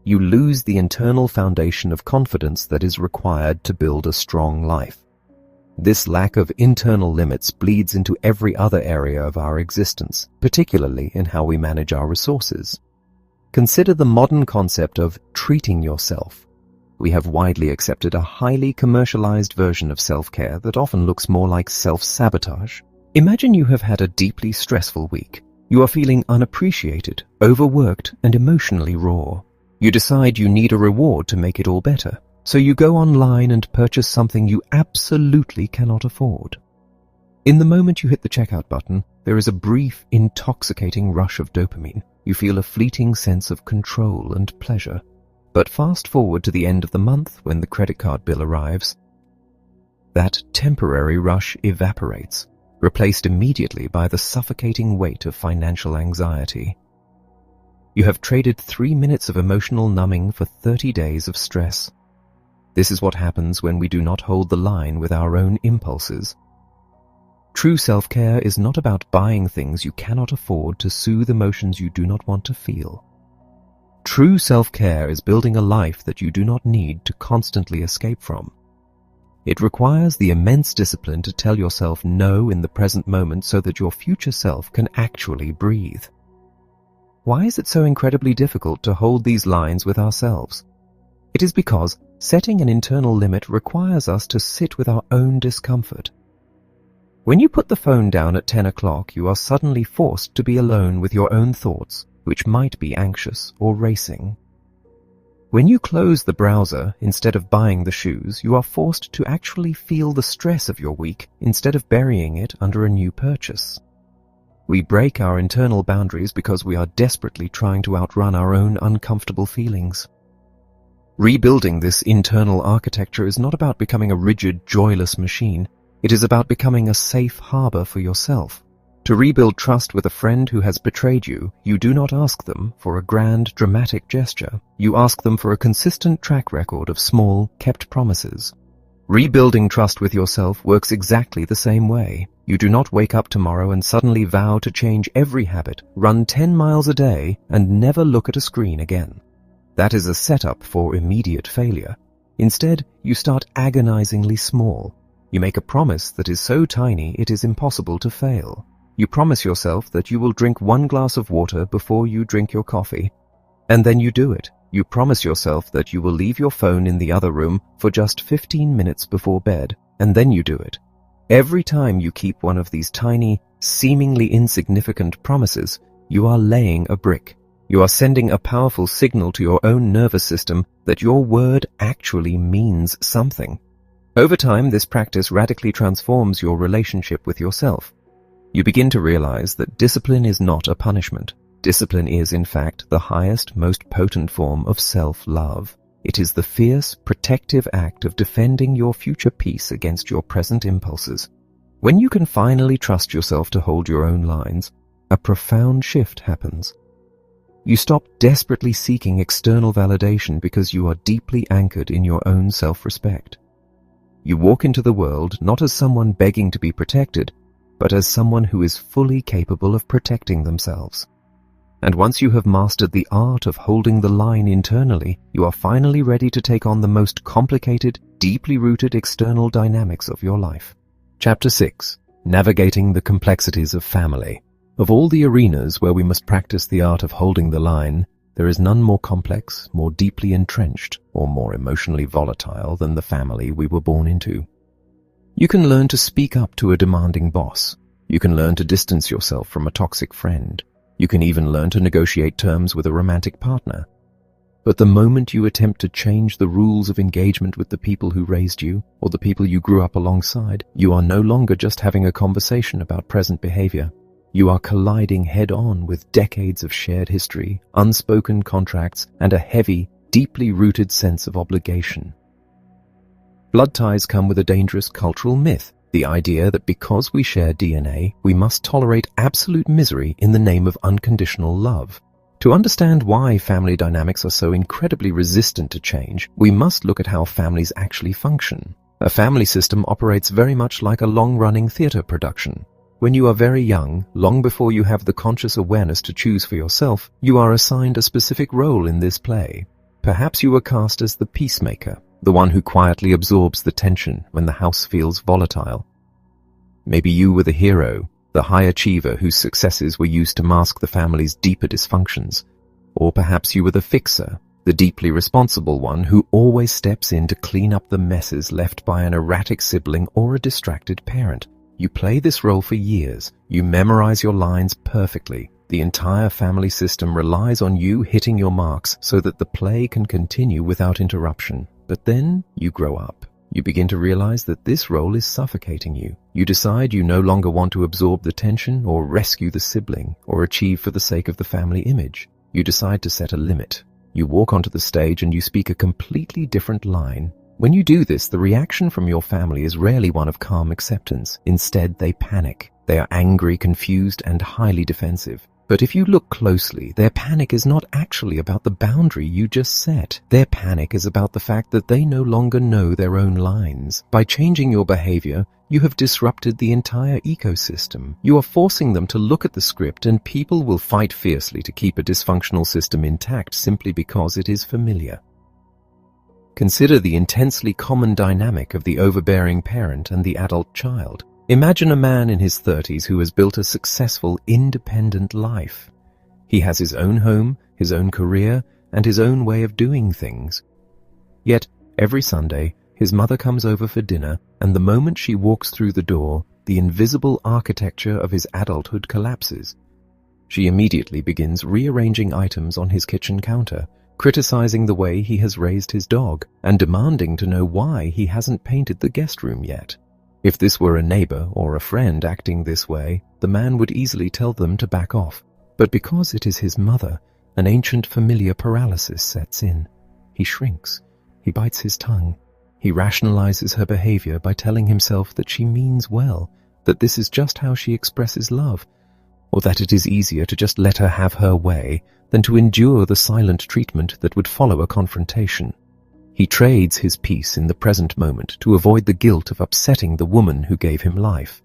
You lose the internal foundation of confidence that is required to build a strong life. This lack of internal limits bleeds into every other area of our existence, particularly in how we manage our resources. Consider the modern concept of treating yourself. We have widely accepted a highly commercialized version of self-care that often looks more like self-sabotage. Imagine you have had a deeply stressful week. You are feeling unappreciated, overworked, and emotionally raw. You decide you need a reward to make it all better, so you go online and purchase something you absolutely cannot afford. In the moment you hit the checkout button, there is a brief, intoxicating rush of dopamine. You feel a fleeting sense of control and pleasure. But fast forward to the end of the month when the credit card bill arrives. That temporary rush evaporates, replaced immediately by the suffocating weight of financial anxiety. You have traded 3 minutes of emotional numbing for 30 days of stress. This is what happens when we do not hold the line with our own impulses. True self-care is not about buying things you cannot afford to soothe emotions you do not want to feel. True self-care is building a life that you do not need to constantly escape from. It requires the immense discipline to tell yourself no in the present moment so that your future self can actually breathe. Why is it so incredibly difficult to hold these lines with ourselves? It is because setting an internal limit requires us to sit with our own discomfort. When you put the phone down at 10 o'clock, you are suddenly forced to be alone with your own thoughts, which might be anxious or racing. When you close the browser instead of buying the shoes, you are forced to actually feel the stress of your week instead of burying it under a new purchase. We break our internal boundaries because we are desperately trying to outrun our own uncomfortable feelings. Rebuilding this internal architecture is not about becoming a rigid, joyless machine. It is about becoming a safe harbor for yourself. To rebuild trust with a friend who has betrayed you, you do not ask them for a grand, dramatic gesture. You ask them for a consistent track record of small, kept promises. Rebuilding trust with yourself works exactly the same way. You do not wake up tomorrow and suddenly vow to change every habit, run 10 miles a day, and never look at a screen again. That is a setup for immediate failure. Instead, you start agonizingly small. You make a promise that is so tiny it is impossible to fail. You promise yourself that you will drink 1 glass of water before you drink your coffee. And then you do it. You promise yourself that you will leave your phone in the other room for just 15 minutes before bed. And then you do it. Every time you keep one of these tiny, seemingly insignificant promises, you are laying a brick. You are sending a powerful signal to your own nervous system that your word actually means something. Over time, this practice radically transforms your relationship with yourself. You begin to realize that discipline is not a punishment. Discipline is, in fact, the highest, most potent form of self-love. It is the fierce, protective act of defending your future peace against your present impulses. When you can finally trust yourself to hold your own lines, a profound shift happens. You stop desperately seeking external validation because you are deeply anchored in your own self-respect. You walk into the world not as someone begging to be protected, but as someone who is fully capable of protecting themselves. And once you have mastered the art of holding the line internally, you are finally ready to take on the most complicated, deeply rooted external dynamics of your life. Chapter 6. Navigating the complexities of family. Of all the arenas where we must practice the art of holding the line, there is none more complex, more deeply entrenched, or more emotionally volatile than the family we were born into. You can learn to speak up to a demanding boss. You can learn to distance yourself from a toxic friend. You can even learn to negotiate terms with a romantic partner. But the moment you attempt to change the rules of engagement with the people who raised you, or the people you grew up alongside, you are no longer just having a conversation about present behavior. You are colliding head-on with decades of shared history, unspoken contracts, and a heavy, deeply rooted sense of obligation. Blood ties come with a dangerous cultural myth, the idea that because we share DNA, we must tolerate absolute misery in the name of unconditional love. To understand why family dynamics are so incredibly resistant to change, we must look at how families actually function. A family system operates very much like a long-running theater production. When you are very young, long before you have the conscious awareness to choose for yourself, you are assigned a specific role in this play. Perhaps you are cast as the peacemaker, the one who quietly absorbs the tension when the house feels volatile. Maybe you were the hero, the high achiever whose successes were used to mask the family's deeper dysfunctions. Or perhaps you were the fixer, the deeply responsible one who always steps in to clean up the messes left by an erratic sibling or a distracted parent. You play this role for years. You memorize your lines perfectly. The entire family system relies on you hitting your marks so that the play can continue without interruption. But then you grow up. You begin to realize that this role is suffocating you. You decide you no longer want to absorb the tension or rescue the sibling or achieve for the sake of the family image. You decide to set a limit. You walk onto the stage and you speak a completely different line. When you do this, the reaction from your family is rarely one of calm acceptance. Instead, they panic. They are angry, confused, and highly defensive. But if you look closely, their panic is not actually about the boundary you just set. Their panic is about the fact that they no longer know their own lines. By changing your behavior, you have disrupted the entire ecosystem. You are forcing them to look at the script, and people will fight fiercely to keep a dysfunctional system intact simply because it is familiar. Consider the intensely common dynamic of the overbearing parent and the adult child. Imagine a man in his 30s who has built a successful, independent life. He has his own home, his own career, and his own way of doing things. Yet, every Sunday, his mother comes over for dinner, and the moment she walks through the door, the invisible architecture of his adulthood collapses. She immediately begins rearranging items on his kitchen counter, criticizing the way he has raised his dog, and demanding to know why he hasn't painted the guest room yet. If this were a neighbor or a friend acting this way, the man would easily tell them to back off. But because it is his mother, an ancient familiar paralysis sets in. He shrinks. He bites his tongue. He rationalizes her behavior by telling himself that she means well, that this is just how she expresses love, or that it is easier to just let her have her way than to endure the silent treatment that would follow a confrontation. He trades his peace in the present moment to avoid the guilt of upsetting the woman who gave him life.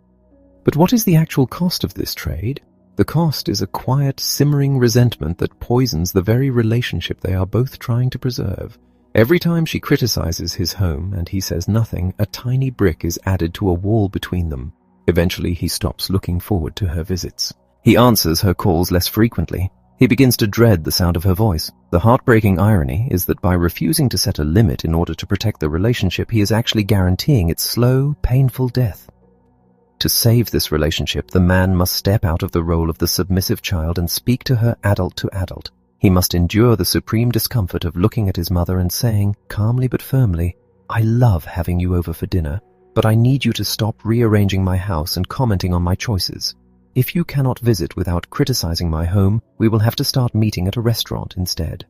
But what is the actual cost of this trade? The cost is a quiet, simmering resentment that poisons the very relationship they are both trying to preserve. Every time she criticizes his home and he says nothing, a tiny brick is added to a wall between them. Eventually, he stops looking forward to her visits. He answers her calls less frequently. He begins to dread the sound of her voice. The heartbreaking irony is that by refusing to set a limit in order to protect the relationship, he is actually guaranteeing its slow, painful death. To save this relationship, the man must step out of the role of the submissive child and speak to her adult to adult. He must endure the supreme discomfort of looking at his mother and saying, calmly but firmly, "I love having you over for dinner, but I need you to stop rearranging my house and commenting on my choices. If you cannot visit without criticizing my home, we will have to start meeting at a restaurant instead."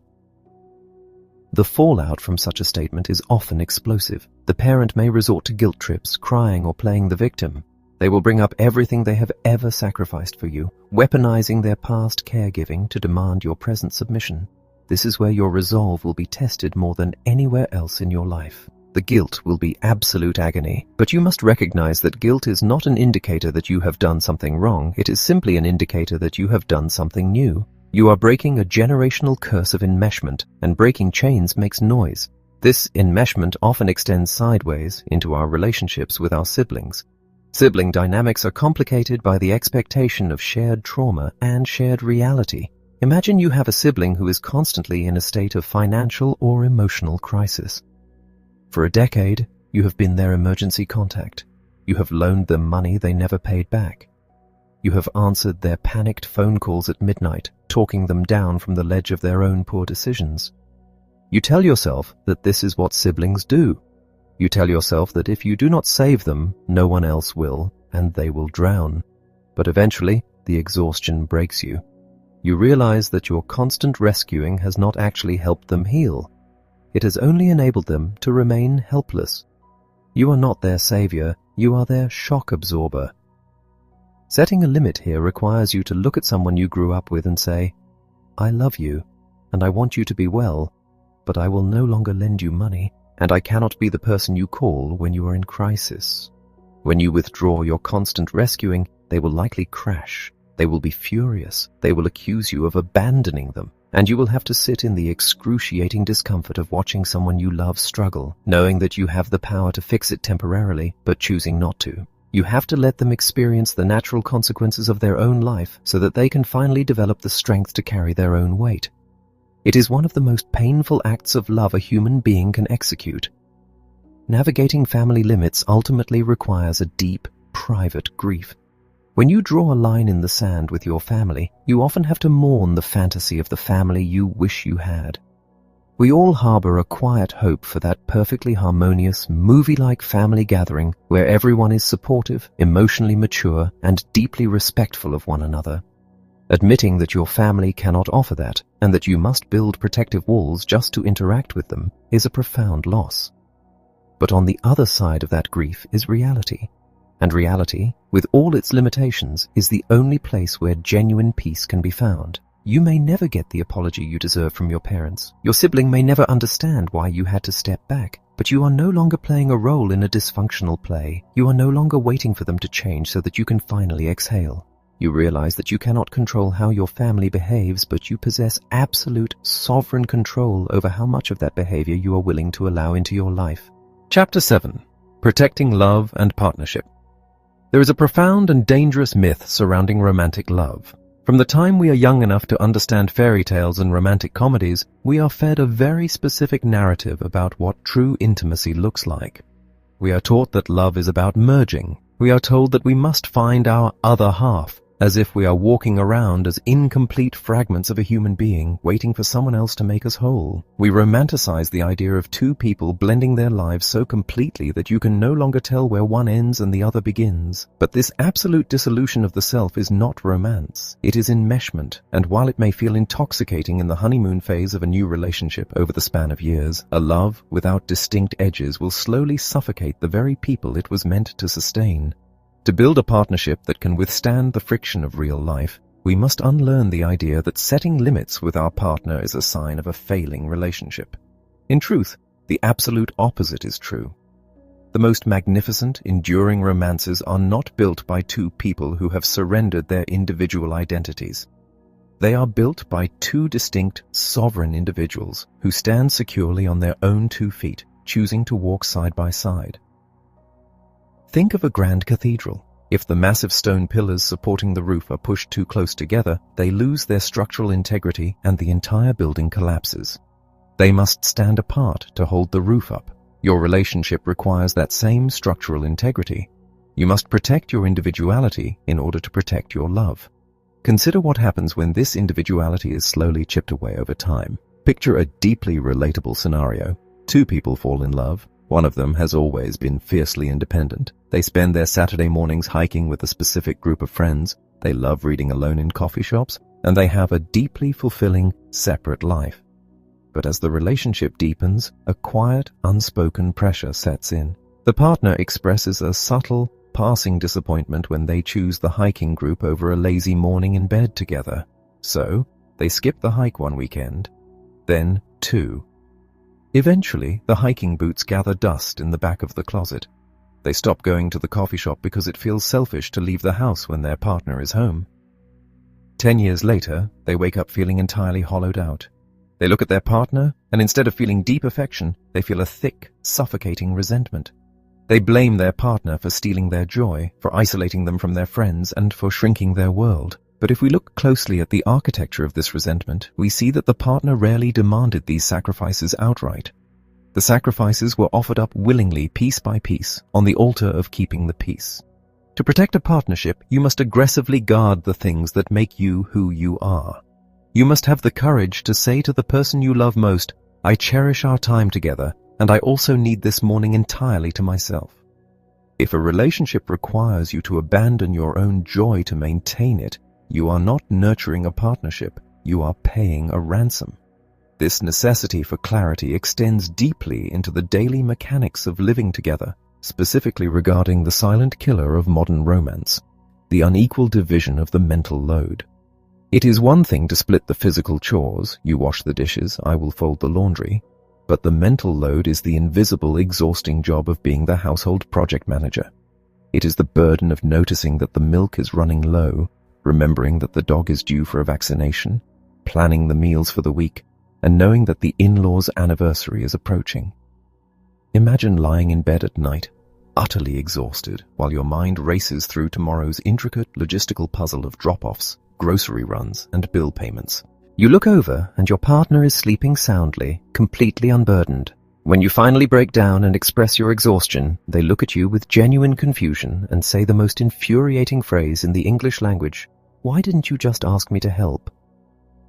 The fallout from such a statement is often explosive. The parent may resort to guilt trips, crying or playing the victim. They will bring up everything they have ever sacrificed for you, weaponizing their past caregiving to demand your present submission. This is where your resolve will be tested more than anywhere else in your life. The guilt will be absolute agony, but you must recognize that guilt is not an indicator that you have done something wrong. It is simply an indicator that you have done something new. You are breaking a generational curse of enmeshment, and breaking chains makes noise. This enmeshment often extends sideways into our relationships with our siblings. Sibling dynamics are complicated by the expectation of shared trauma and shared reality. Imagine you have a sibling who is constantly in a state of financial or emotional crisis. For a decade, you have been their emergency contact. You have loaned them money they never paid back. You have answered their panicked phone calls at midnight, talking them down from the ledge of their own poor decisions. You tell yourself that this is what siblings do. You tell yourself that if you do not save them, no one else will, and they will drown. But eventually, the exhaustion breaks you. You realize that your constant rescuing has not actually helped them heal. It has only enabled them to remain helpless. You are not their savior, you are their shock absorber. Setting a limit here requires you to look at someone you grew up with and say, "I love you, and I want you to be well, but I will no longer lend you money, and I cannot be the person you call when you are in crisis." When you withdraw your constant rescuing, they will likely crash. They will be furious. They will accuse you of abandoning them, and you will have to sit in the excruciating discomfort of watching someone you love struggle, knowing that you have the power to fix it temporarily, but choosing not to. You have to let them experience the natural consequences of their own life so that they can finally develop the strength to carry their own weight. It is one of the most painful acts of love a human being can execute. Navigating family limits ultimately requires a deep, private grief. When you draw a line in the sand with your family, you often have to mourn the fantasy of the family you wish you had. We all harbor a quiet hope for that perfectly harmonious, movie-like family gathering where everyone is supportive, emotionally mature, and deeply respectful of one another. Admitting that your family cannot offer that, and that you must build protective walls just to interact with them, is a profound loss. But on the other side of that grief is reality. And reality, with all its limitations, is the only place where genuine peace can be found. You may never get the apology you deserve from your parents. Your sibling may never understand why you had to step back, but you are no longer playing a role in a dysfunctional play. You are no longer waiting for them to change so that you can finally exhale. You realize that you cannot control how your family behaves, but you possess absolute, sovereign control over how much of that behavior you are willing to allow into your life. Chapter 7. Protecting Love and Partnership. There is a profound and dangerous myth surrounding romantic love. From the time we are young enough to understand fairy tales and romantic comedies, we are fed a very specific narrative about what true intimacy looks like. We are taught that love is about merging. We are told that we must find our other half, as if we are walking around as incomplete fragments of a human being, waiting for someone else to make us whole. We romanticize the idea of two people blending their lives so completely that you can no longer tell where one ends and the other begins. But this absolute dissolution of the self is not romance. It is enmeshment, and while it may feel intoxicating in the honeymoon phase of a new relationship over the span of years, a love without distinct edges will slowly suffocate the very people it was meant to sustain. To build a partnership that can withstand the friction of real life, we must unlearn the idea that setting limits with our partner is a sign of a failing relationship. In truth, the absolute opposite is true. The most magnificent, enduring romances are not built by two people who have surrendered their individual identities. They are built by two distinct, sovereign individuals who stand securely on their own 2 feet, choosing to walk side by side. Think of a grand cathedral. If the massive stone pillars supporting the roof are pushed too close together, they lose their structural integrity and the entire building collapses. They must stand apart to hold the roof up. Your relationship requires that same structural integrity. You must protect your individuality in order to protect your love. Consider what happens when this individuality is slowly chipped away over time. Picture a deeply relatable scenario. 2 people fall in love. One of them has always been fiercely independent. They spend their Saturday mornings hiking with a specific group of friends. They love reading alone in coffee shops, and they have a deeply fulfilling, separate life. But as the relationship deepens, a quiet, unspoken pressure sets in. The partner expresses a subtle, passing disappointment when they choose the hiking group over a lazy morning in bed together. So, they skip the hike one weekend, then 2. Eventually, the hiking boots gather dust in the back of the closet. They stop going to the coffee shop because it feels selfish to leave the house when their partner is home. 10 years later, they wake up feeling entirely hollowed out. They look at their partner, and instead of feeling deep affection, they feel a thick, suffocating resentment. They blame their partner for stealing their joy, for isolating them from their friends, and for shrinking their world. But if we look closely at the architecture of this resentment, we see that the partner rarely demanded these sacrifices outright. The sacrifices were offered up willingly, piece by piece, on the altar of keeping the peace. To protect a partnership, you must aggressively guard the things that make you who you are. You must have the courage to say to the person you love most, "I cherish our time together, and I also need this morning entirely to myself." If a relationship requires you to abandon your own joy to maintain it, you are not nurturing a partnership, you are paying a ransom. This necessity for clarity extends deeply into the daily mechanics of living together, specifically regarding the silent killer of modern romance, the unequal division of the mental load. It is one thing to split the physical chores, you wash the dishes, I will fold the laundry, but the mental load is the invisible, exhausting job of being the household project manager. It is the burden of noticing that the milk is running low, remembering that the dog is due for a vaccination, planning the meals for the week, and knowing that the in-laws' anniversary is approaching. Imagine lying in bed at night, utterly exhausted, while your mind races through tomorrow's intricate logistical puzzle of drop-offs, grocery runs, and bill payments. You look over and your partner is sleeping soundly, completely unburdened. When you finally break down and express your exhaustion, they look at you with genuine confusion and say the most infuriating phrase in the English language, "Why didn't you just ask me to help?"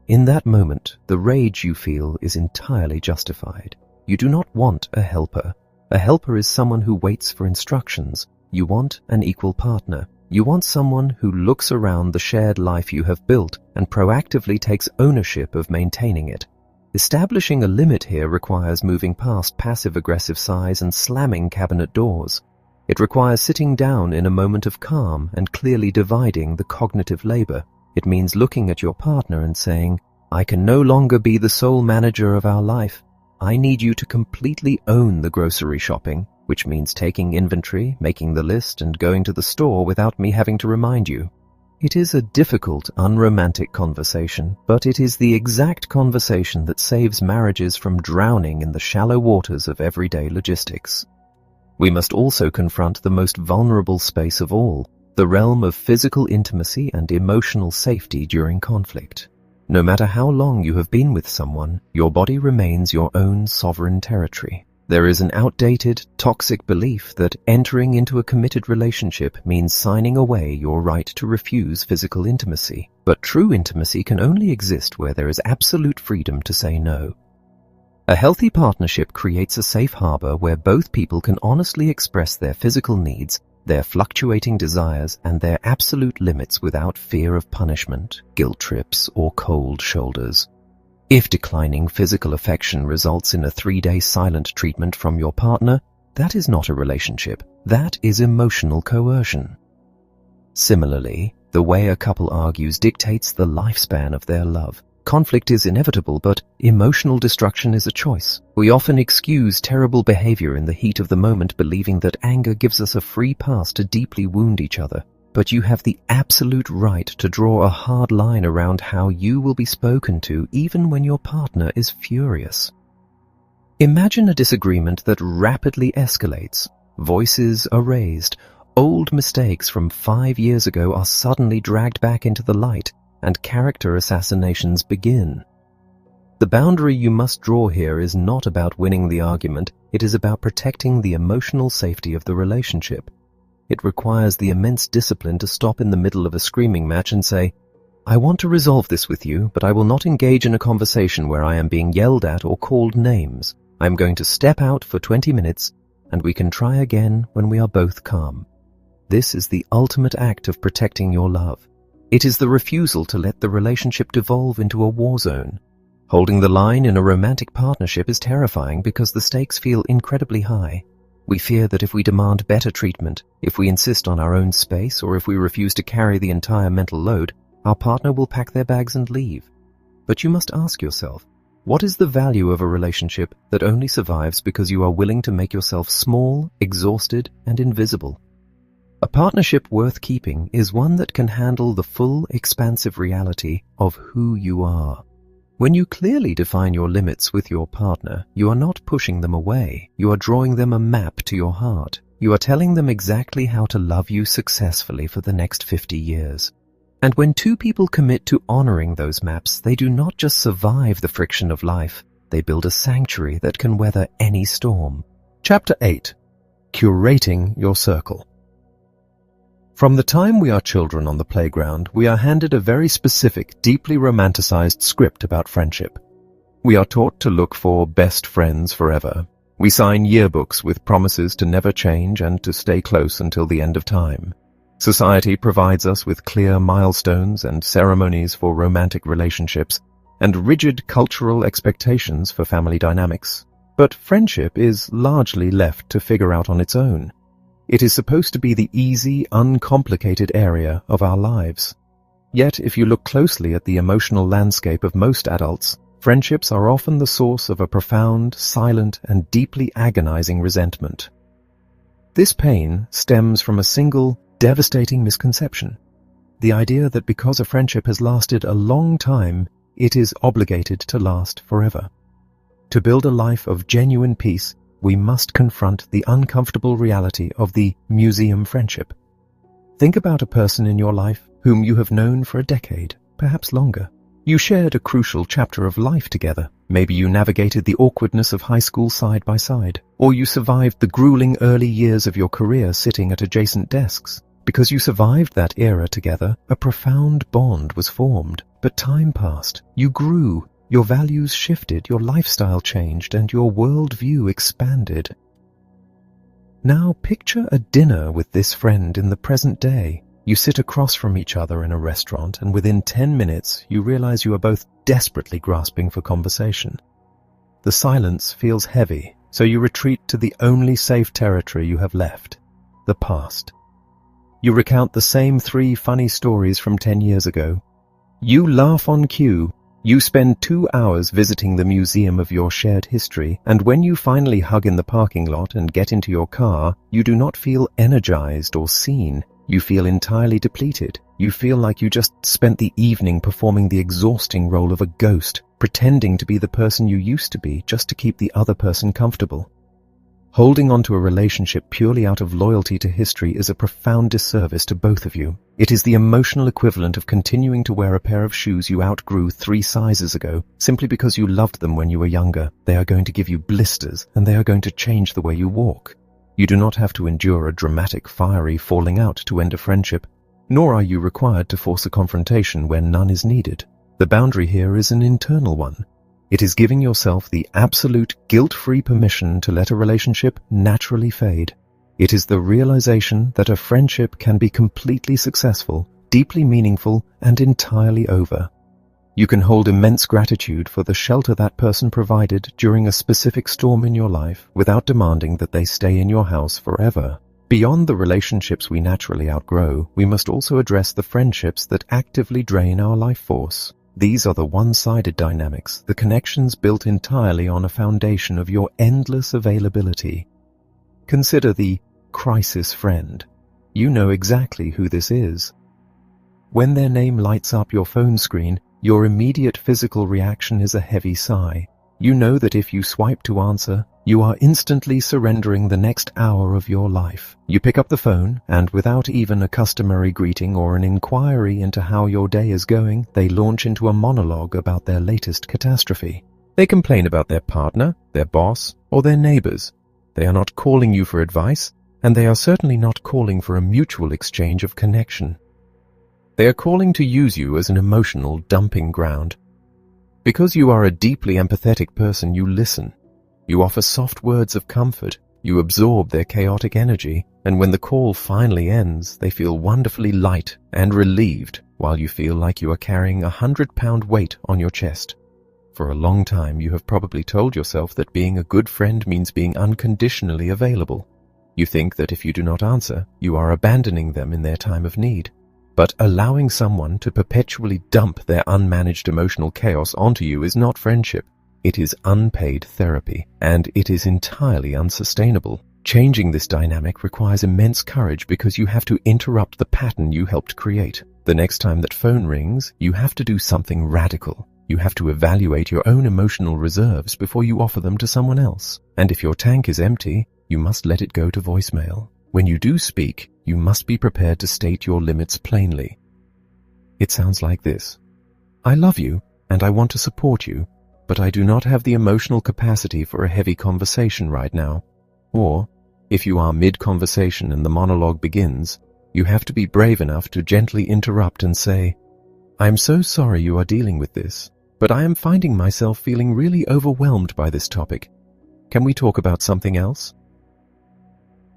In that moment, the rage you feel is entirely justified. You do not want a helper. A helper is someone who waits for instructions. You want an equal partner. You want someone who looks around the shared life you have built and proactively takes ownership of maintaining it. Establishing a limit here requires moving past passive-aggressive sighs and slamming cabinet doors. It requires sitting down in a moment of calm and clearly dividing the cognitive labor. It means looking at your partner and saying, "I can no longer be the sole manager of our life. I need you to completely own the grocery shopping," which means taking inventory, making the list, and going to the store without me having to remind you. It is a difficult, unromantic conversation, but it is the exact conversation that saves marriages from drowning in the shallow waters of everyday logistics. We must also confront the most vulnerable space of all, the realm of physical intimacy and emotional safety during conflict. No matter how long you have been with someone, your body remains your own sovereign territory. There is an outdated, toxic belief that entering into a committed relationship means signing away your right to refuse physical intimacy. But true intimacy can only exist where there is absolute freedom to say no. A healthy partnership creates a safe harbor where both people can honestly express their physical needs, their fluctuating desires, and their absolute limits without fear of punishment, guilt trips, or cold shoulders. If declining physical affection results in a 3-day silent treatment from your partner, that is not a relationship. That is emotional coercion. Similarly, the way a couple argues dictates the lifespan of their love. Conflict is inevitable, but emotional destruction is a choice. We often excuse terrible behavior in the heat of the moment, believing that anger gives us a free pass to deeply wound each other. But you have the absolute right to draw a hard line around how you will be spoken to, even when your partner is furious. Imagine a disagreement that rapidly escalates. Voices are raised. Old mistakes from 5 years ago are suddenly dragged back into the light, and character assassinations begin. The boundary you must draw here is not about winning the argument, it is about protecting the emotional safety of the relationship. It requires the immense discipline to stop in the middle of a screaming match and say, "I want to resolve this with you, but I will not engage in a conversation where I am being yelled at or called names. I am going to step out for 20 minutes, and we can try again when we are both calm." This is the ultimate act of protecting your love. It is the refusal to let the relationship devolve into a war zone. Holding the line in a romantic partnership is terrifying because the stakes feel incredibly high. We fear that if we demand better treatment, if we insist on our own space, or if we refuse to carry the entire mental load, our partner will pack their bags and leave. But you must ask yourself, what is the value of a relationship that only survives because you are willing to make yourself small, exhausted, and invisible? A partnership worth keeping is one that can handle the full, expansive reality of who you are. When you clearly define your limits with your partner, you are not pushing them away. You are drawing them a map to your heart. You are telling them exactly how to love you successfully for the next 50 years. And when two people commit to honoring those maps, they do not just survive the friction of life, they build a sanctuary that can weather any storm. Chapter 8. Curating your circle. From the time we are children on the playground, we are handed a very specific, deeply romanticized script about friendship. We are taught to look for best friends forever. We sign yearbooks with promises to never change and to stay close until the end of time. Society provides us with clear milestones and ceremonies for romantic relationships, and rigid cultural expectations for family dynamics. But friendship is largely left to figure out on its own. It is supposed to be the easy, uncomplicated area of our lives. Yet, if you look closely at the emotional landscape of most adults, friendships are often the source of a profound, silent, and deeply agonizing resentment. This pain stems from a single, devastating misconception: the idea that because a friendship has lasted a long time, it is obligated to last forever. To build a life of genuine peace, we must confront the uncomfortable reality of the museum friendship. Think about a person in your life whom you have known for a decade, perhaps longer. You shared a crucial chapter of life together. Maybe you navigated the awkwardness of high school side by side, or you survived the grueling early years of your career sitting at adjacent desks. Because you survived that era together, a profound bond was formed. But time passed. You grew. Your values shifted, your lifestyle changed, and your worldview expanded. Now picture a dinner with this friend in the present day. You sit across from each other in a restaurant, and within 10 minutes you realize you are both desperately grasping for conversation. The silence feels heavy, so you retreat to the only safe territory you have left: the past. You recount the same 3 funny stories from 10 years ago. You laugh on cue. You spend 2 hours visiting the museum of your shared history, and when you finally hug in the parking lot and get into your car, you do not feel energized or seen. You feel entirely depleted. You feel like you just spent the evening performing the exhausting role of a ghost, pretending to be the person you used to be just to keep the other person comfortable. Holding on to a relationship purely out of loyalty to history is a profound disservice to both of you. It is the emotional equivalent of continuing to wear a pair of shoes you outgrew 3 sizes ago, simply because you loved them when you were younger. They are going to give you blisters, and they are going to change the way you walk. You do not have to endure a dramatic, fiery falling out to end a friendship, nor are you required to force a confrontation where none is needed. The boundary here is an internal one. It is giving yourself the absolute guilt-free permission to let a relationship naturally fade. It is the realization that a friendship can be completely successful, deeply meaningful, and entirely over. You can hold immense gratitude for the shelter that person provided during a specific storm in your life without demanding that they stay in your house forever. Beyond the relationships we naturally outgrow, we must also address the friendships that actively drain our life force. These are the one-sided dynamics, the connections built entirely on a foundation of your endless availability. Consider the crisis friend. You know exactly who this is. When their name lights up your phone screen, your immediate physical reaction is a heavy sigh. You know that if you swipe to answer, you are instantly surrendering the next hour of your life. You pick up the phone, and without even a customary greeting or an inquiry into how your day is going, they launch into a monologue about their latest catastrophe. They complain about their partner, their boss, or their neighbors. They are not calling you for advice, and they are certainly not calling for a mutual exchange of connection. They are calling to use you as an emotional dumping ground. Because you are a deeply empathetic person, you listen. You offer soft words of comfort. You absorb their chaotic energy, and when the call finally ends, they feel wonderfully light and relieved, while you feel like you are carrying a 100-pound weight on your chest. For a long time, you have probably told yourself that being a good friend means being unconditionally available. You think that if you do not answer, you are abandoning them in their time of need. But allowing someone to perpetually dump their unmanaged emotional chaos onto you is not friendship. It is unpaid therapy, and it is entirely unsustainable. Changing this dynamic requires immense courage because you have to interrupt the pattern you helped create. The next time that phone rings, you have to do something radical. You have to evaluate your own emotional reserves before you offer them to someone else. And if your tank is empty, you must let it go to voicemail. When you do speak, you must be prepared to state your limits plainly. It sounds like this. I love you, and I want to support you, but I do not have the emotional capacity for a heavy conversation right now. Or, if you are mid-conversation and the monologue begins, you have to be brave enough to gently interrupt and say, I am so sorry you are dealing with this, but I am finding myself feeling really overwhelmed by this topic. Can we talk about something else?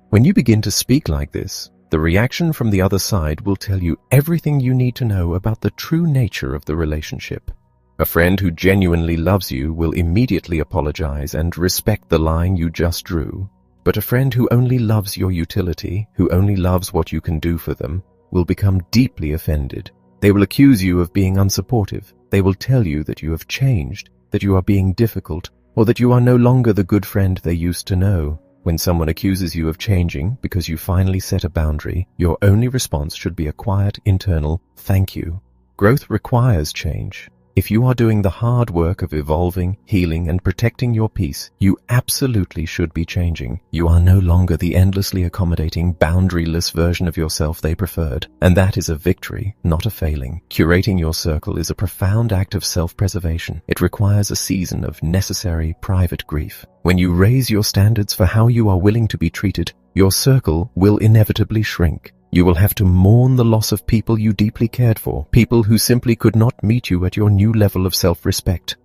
When you begin to speak like this, the reaction from the other side will tell you everything you need to know about the true nature of the relationship. A friend who genuinely loves you will immediately apologize and respect the line you just drew. But a friend who only loves your utility, who only loves what you can do for them, will become deeply offended. They will accuse you of being unsupportive. They will tell you that you have changed, that you are being difficult, or that you are no longer the good friend they used to know. When someone accuses you of changing because you finally set a boundary, your only response should be a quiet, internal, thank you. Growth requires change. If you are doing the hard work of evolving, healing, and protecting your peace, you absolutely should be changing. You are no longer the endlessly accommodating, boundaryless version of yourself they preferred, and that is a victory, not a failing. Curating your circle is a profound act of self-preservation. It requires a season of necessary, private grief. When you raise your standards for how you are willing to be treated, your circle will inevitably shrink. You will have to mourn the loss of people you deeply cared for, people who simply could not meet you at your new level of self-respect.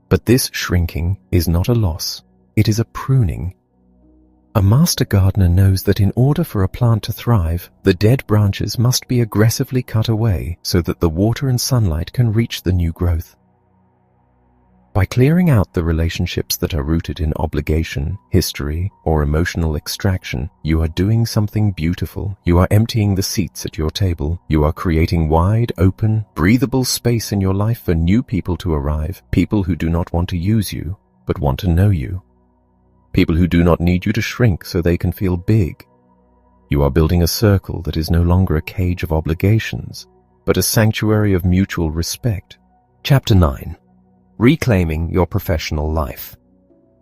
But this shrinking is not a loss. It is a pruning. A master gardener knows that in order for a plant to thrive, the dead branches must be aggressively cut away so that the water and sunlight can reach the new growth. By clearing out the relationships that are rooted in obligation, history, or emotional extraction, you are doing something beautiful. You are emptying the seats at your table. You are creating wide, open, breathable space in your life for new people to arrive, people who do not want to use you, but want to know you. People who do not need you to shrink so they can feel big. You are building a circle that is no longer a cage of obligations, but a sanctuary of mutual respect. Chapter 9. Reclaiming your professional life.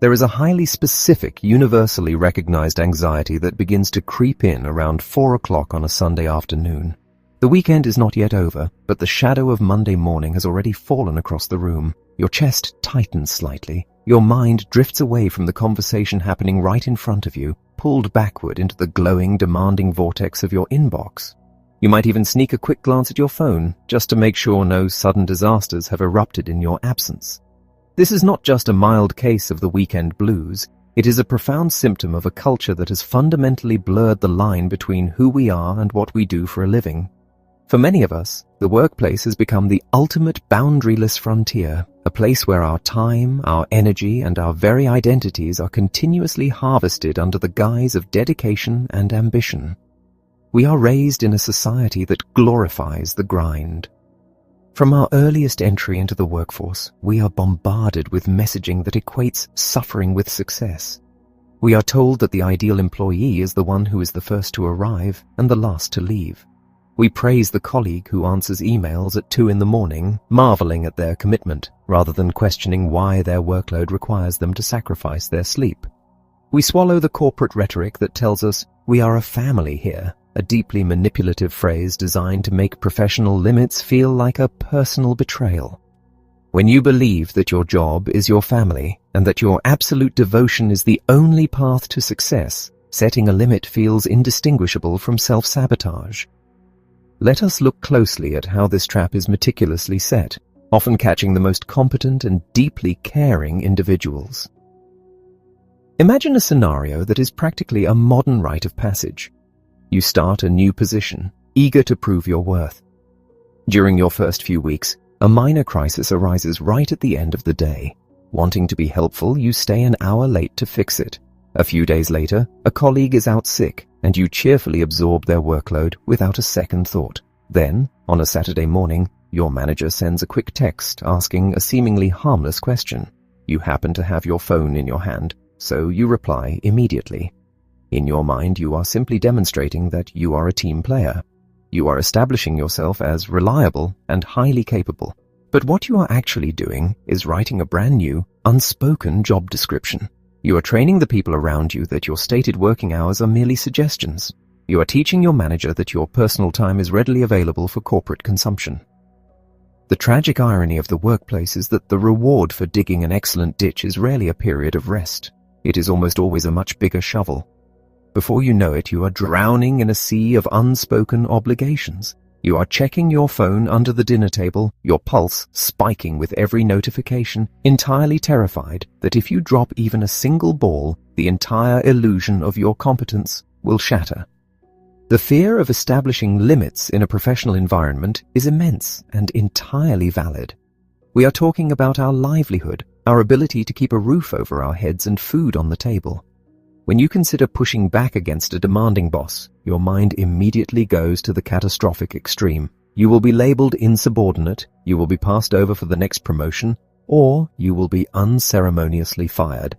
There is a highly specific, universally recognized anxiety that begins to creep in around 4 o'clock on a Sunday afternoon. The weekend is not yet over, but the shadow of Monday morning has already fallen across the room. Your chest tightens slightly. Your mind drifts away from the conversation happening right in front of you, pulled backward into the glowing, demanding vortex of your inbox. You might even sneak a quick glance at your phone, just to make sure no sudden disasters have erupted in your absence. This is not just a mild case of the weekend blues. It is a profound symptom of a culture that has fundamentally blurred the line between who we are and what we do for a living. For many of us, the workplace has become the ultimate boundaryless frontier, a place where our time, our energy, and our very identities are continuously harvested under the guise of dedication and ambition. We are raised in a society that glorifies the grind. From our earliest entry into the workforce, we are bombarded with messaging that equates suffering with success. We are told that the ideal employee is the one who is the first to arrive and the last to leave. We praise the colleague who answers emails at 2 a.m, marveling at their commitment, rather than questioning why their workload requires them to sacrifice their sleep. We swallow the corporate rhetoric that tells us we are a family here, a deeply manipulative phrase designed to make professional limits feel like a personal betrayal. When you believe that your job is your family and that your absolute devotion is the only path to success, setting a limit feels indistinguishable from self-sabotage. Let us look closely at how this trap is meticulously set, often catching the most competent and deeply caring individuals. Imagine a scenario that is practically a modern rite of passage. You start a new position, eager to prove your worth. During your first few weeks, a minor crisis arises right at the end of the day. Wanting to be helpful, you stay an hour late to fix it. A few days later, a colleague is out sick, and you cheerfully absorb their workload without a second thought. Then, on a Saturday morning, your manager sends a quick text asking a seemingly harmless question. You happen to have your phone in your hand, so you reply immediately. In your mind, you are simply demonstrating that you are a team player. You are establishing yourself as reliable and highly capable. But what you are actually doing is writing a brand new, unspoken job description. You are training the people around you that your stated working hours are merely suggestions. You are teaching your manager that your personal time is readily available for corporate consumption. The tragic irony of the workplace is that the reward for digging an excellent ditch is rarely a period of rest. It is almost always a much bigger shovel. Before you know it, you are drowning in a sea of unspoken obligations. You are checking your phone under the dinner table, your pulse spiking with every notification, entirely terrified that if you drop even a single ball, the entire illusion of your competence will shatter. The fear of establishing limits in a professional environment is immense and entirely valid. We are talking about our livelihood, our ability to keep a roof over our heads and food on the table. When you consider pushing back against a demanding boss, your mind immediately goes to the catastrophic extreme. You will be labeled insubordinate, you will be passed over for the next promotion, or you will be unceremoniously fired.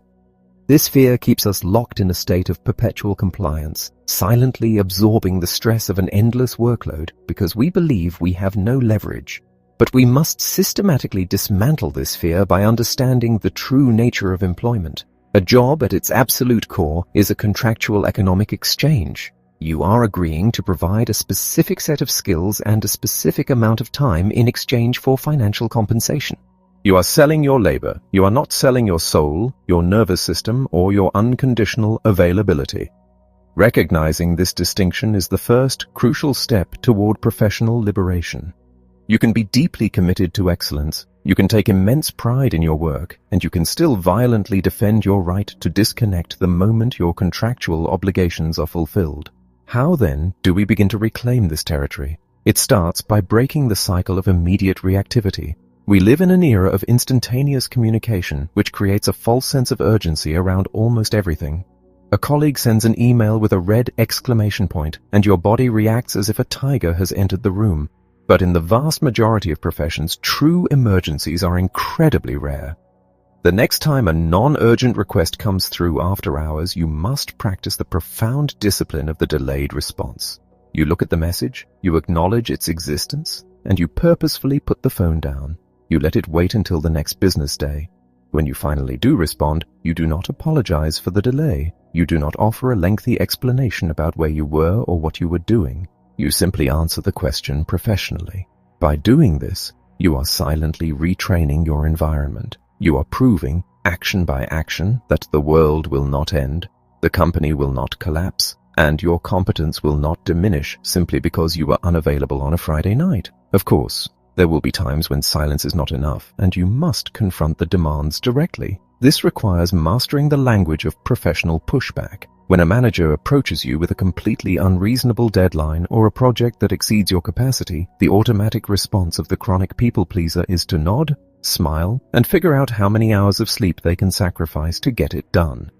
This fear keeps us locked in a state of perpetual compliance, silently absorbing the stress of an endless workload because we believe we have no leverage. But we must systematically dismantle this fear by understanding the true nature of employment. A job at its absolute core is a contractual economic exchange. You are agreeing to provide a specific set of skills and a specific amount of time in exchange for financial compensation. You are selling your labor. You are not selling your soul, your nervous system, or your unconditional availability. Recognizing this distinction is the first crucial step toward professional liberation. You can be deeply committed to excellence, you can take immense pride in your work, and you can still violently defend your right to disconnect the moment your contractual obligations are fulfilled. How then do we begin to reclaim this territory? It starts by breaking the cycle of immediate reactivity. We live in an era of instantaneous communication, which creates a false sense of urgency around almost everything. A colleague sends an email with a red exclamation point, and your body reacts as if a tiger has entered the room. But in the vast majority of professions, true emergencies are incredibly rare. The next time a non-urgent request comes through after hours, you must practice the profound discipline of the delayed response. You look at the message, you acknowledge its existence, and you purposefully put the phone down. You let it wait until the next business day. When you finally do respond, you do not apologize for the delay. You do not offer a lengthy explanation about where you were or what you were doing. You simply answer the question professionally. By doing this, you are silently retraining your environment. You are proving, action by action, that the world will not end, the company will not collapse, and your competence will not diminish simply because you were unavailable on a Friday night. Of course, there will be times when silence is not enough, and you must confront the demands directly. This requires mastering the language of professional pushback. When a manager approaches you with a completely unreasonable deadline or a project that exceeds your capacity, the automatic response of the chronic people pleaser is to nod, smile, and figure out how many hours of sleep they can sacrifice to get it done.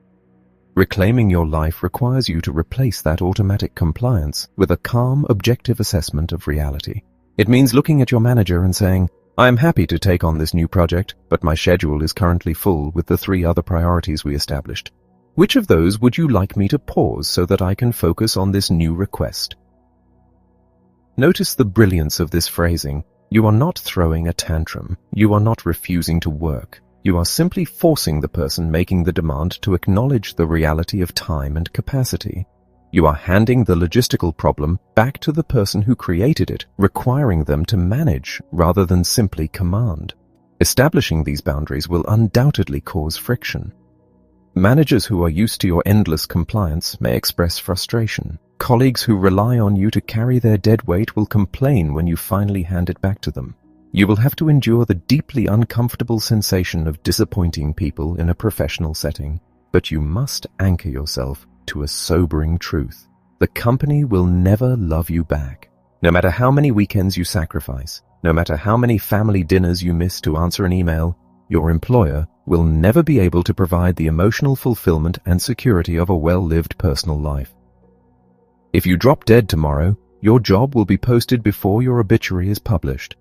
Reclaiming your life requires you to replace that automatic compliance with a calm, objective assessment of reality. It means looking at your manager and saying, I am happy to take on this new project, but my schedule is currently full with the 3 other priorities we established. Which of those would you like me to pause so that I can focus on this new request? Notice the brilliance of this phrasing. You are not throwing a tantrum. You are not refusing to work. You are simply forcing the person making the demand to acknowledge the reality of time and capacity. You are handing the logistical problem back to the person who created it, requiring them to manage rather than simply command. Establishing these boundaries will undoubtedly cause friction. Managers who are used to your endless compliance may express frustration. Colleagues who rely on you to carry their dead weight will complain when you finally hand it back to them. You will have to endure the deeply uncomfortable sensation of disappointing people in a professional setting, but you must anchor yourself to a sobering truth. The company will never love you back. No matter how many weekends you sacrifice, no matter how many family dinners you miss to answer an email, your employer will never be able to provide the emotional fulfillment and security of a well-lived personal life. If you drop dead tomorrow, your job will be posted before your obituary is published.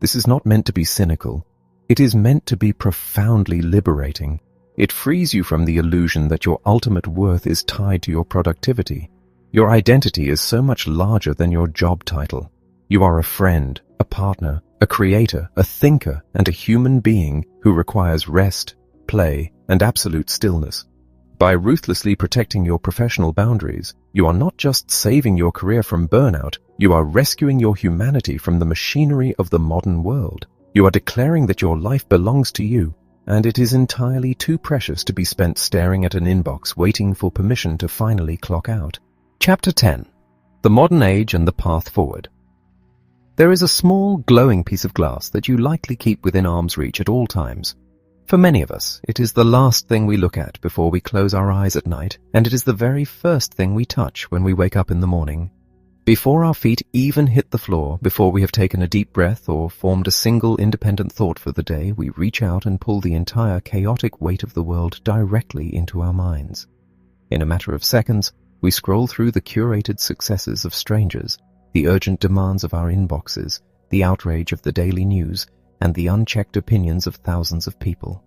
This is not meant to be cynical. It is meant to be profoundly liberating. It frees you from the illusion that your ultimate worth is tied to your productivity. Your identity is so much larger than your job title. You are a friend, a partner, a creator, a thinker, and a human being who requires rest, play, and absolute stillness. By ruthlessly protecting your professional boundaries, you are not just saving your career from burnout, you are rescuing your humanity from the machinery of the modern world. You are declaring that your life belongs to you, and it is entirely too precious to be spent staring at an inbox waiting for permission to finally clock out. Chapter 10. The Modern Age and the Path Forward. There is a small, glowing piece of glass that you likely keep within arm's reach at all times. For many of us, it is the last thing we look at before we close our eyes at night, and it is the very first thing we touch when we wake up in the morning. Before our feet even hit the floor, before we have taken a deep breath or formed a single independent thought for the day, we reach out and pull the entire chaotic weight of the world directly into our minds. In a matter of seconds, we scroll through the curated successes of strangers, the urgent demands of our inboxes, the outrage of the daily news, and the unchecked opinions of thousands of people.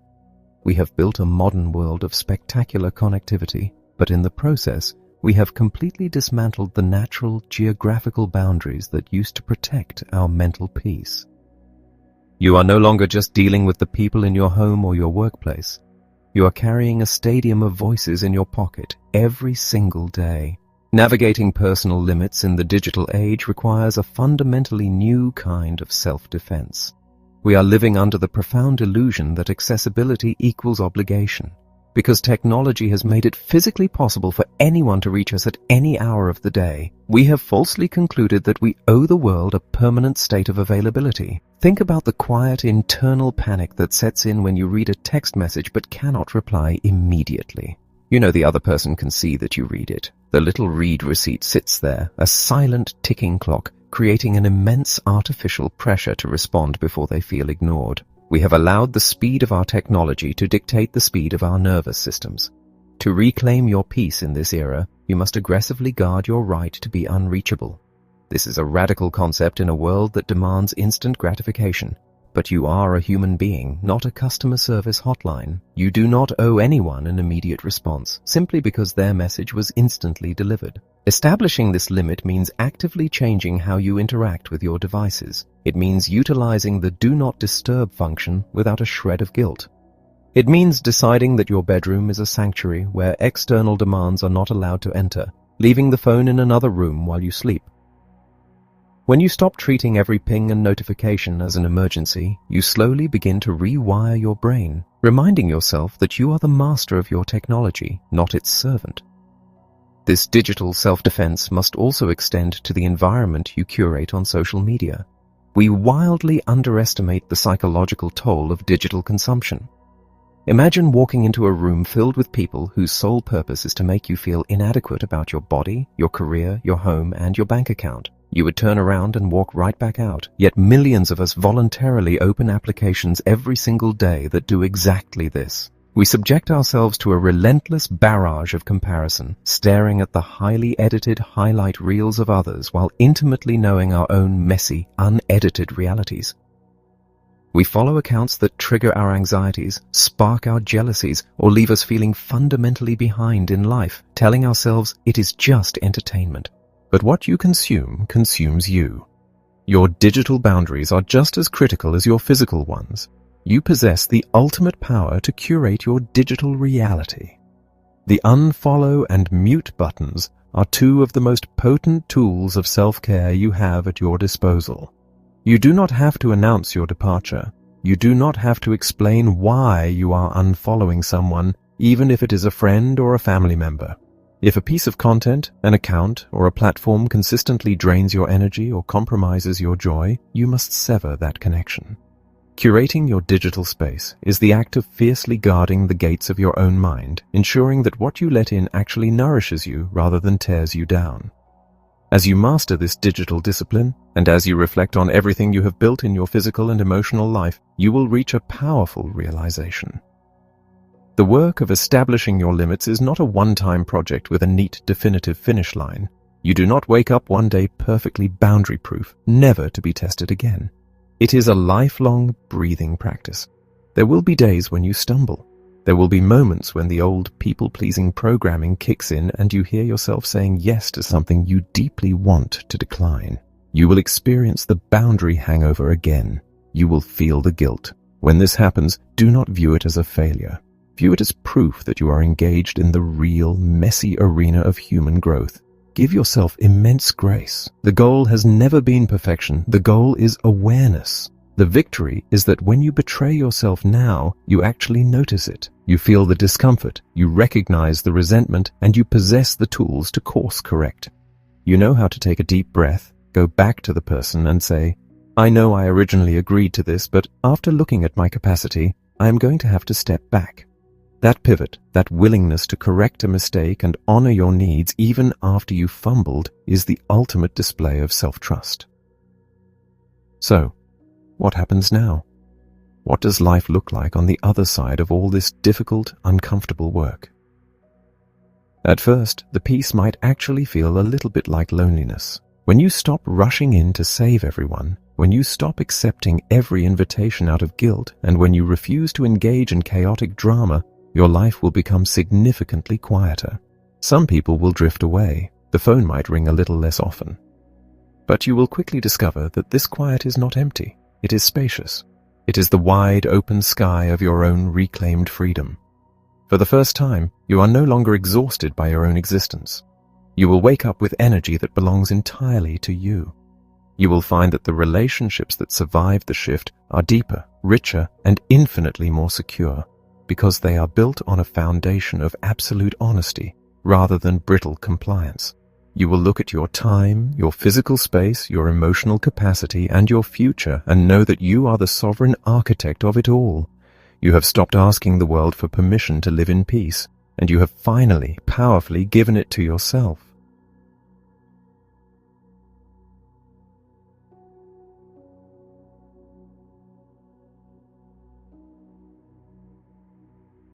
We have built a modern world of spectacular connectivity, but in the process, we have completely dismantled the natural geographical boundaries that used to protect our mental peace. You are no longer just dealing with the people in your home or your workplace. You are carrying a stadium of voices in your pocket every single day. Navigating personal limits in the digital age requires a fundamentally new kind of self-defense. We are living under the profound illusion that accessibility equals obligation. Because technology has made it physically possible for anyone to reach us at any hour of the day, we have falsely concluded that we owe the world a permanent state of availability. Think about the quiet internal panic that sets in when you read a text message but cannot reply immediately. You know the other person can see that you read it. The little read receipt sits there, a silent ticking clock, creating an immense artificial pressure to respond before they feel ignored. We have allowed the speed of our technology to dictate the speed of our nervous systems. To reclaim your peace in this era, you must aggressively guard your right to be unreachable. This is a radical concept in a world that demands instant gratification. But you are a human being, not a customer service hotline. You do not owe anyone an immediate response, simply because their message was instantly delivered. Establishing this limit means actively changing how you interact with your devices. It means utilizing the Do Not Disturb function without a shred of guilt. It means deciding that your bedroom is a sanctuary where external demands are not allowed to enter, leaving the phone in another room while you sleep. When you stop treating every ping and notification as an emergency, you slowly begin to rewire your brain, reminding yourself that you are the master of your technology, not its servant. This digital self-defense must also extend to the environment you curate on social media. We wildly underestimate the psychological toll of digital consumption. Imagine walking into a room filled with people whose sole purpose is to make you feel inadequate about your body, your career, your home, and your bank account. You would turn around and walk right back out. Yet millions of us voluntarily open applications every single day that do exactly this. We subject ourselves to a relentless barrage of comparison, staring at the highly edited highlight reels of others while intimately knowing our own messy, unedited realities. We follow accounts that trigger our anxieties, spark our jealousies, or leave us feeling fundamentally behind in life, telling ourselves it is just entertainment. But what you consume consumes you. Your digital boundaries are just as critical as your physical ones. You possess the ultimate power to curate your digital reality. The unfollow and mute buttons are two of the most potent tools of self-care you have at your disposal. You do not have to announce your departure. You do not have to explain why you are unfollowing someone, even if it is a friend or a family member. If a piece of content, an account, or a platform consistently drains your energy or compromises your joy, you must sever that connection. Curating your digital space is the act of fiercely guarding the gates of your own mind, ensuring that what you let in actually nourishes you rather than tears you down. As you master this digital discipline, and as you reflect on everything you have built in your physical and emotional life, you will reach a powerful realization. The work of establishing your limits is not a one-time project with a neat, definitive finish line. You do not wake up one day perfectly boundary-proof, never to be tested again. It is a lifelong breathing practice. There will be days when you stumble. There will be moments when the old people-pleasing programming kicks in and you hear yourself saying yes to something you deeply want to decline. You will experience the boundary hangover again. You will feel the guilt. When this happens, do not view it as a failure. View it as proof that you are engaged in the real, messy arena of human growth. Give yourself immense grace. The goal has never been perfection. The goal is awareness. The victory is that when you betray yourself now, you actually notice it. You feel the discomfort, you recognize the resentment, and you possess the tools to course correct. You know how to take a deep breath, go back to the person and say, I know I originally agreed to this, but after looking at my capacity, I am going to have to step back. That pivot, that willingness to correct a mistake and honor your needs even after you fumbled, is the ultimate display of self-trust. So, what happens now? What does life look like on the other side of all this difficult, uncomfortable work? At first, the peace might actually feel a little bit like loneliness. When you stop rushing in to save everyone, when you stop accepting every invitation out of guilt, and when you refuse to engage in chaotic drama, your life will become significantly quieter. Some people will drift away. The phone might ring a little less often. But you will quickly discover that this quiet is not empty. It is spacious. It is the wide open sky of your own reclaimed freedom. For the first time, you are no longer exhausted by your own existence. You will wake up with energy that belongs entirely to you. You will find that the relationships that survive the shift are deeper, richer, and infinitely more secure, because they are built on a foundation of absolute honesty rather than brittle compliance. You will look at your time, your physical space, your emotional capacity, and your future and know that you are the sovereign architect of it all. You have stopped asking the world for permission to live in peace, and you have finally, powerfully given it to yourself.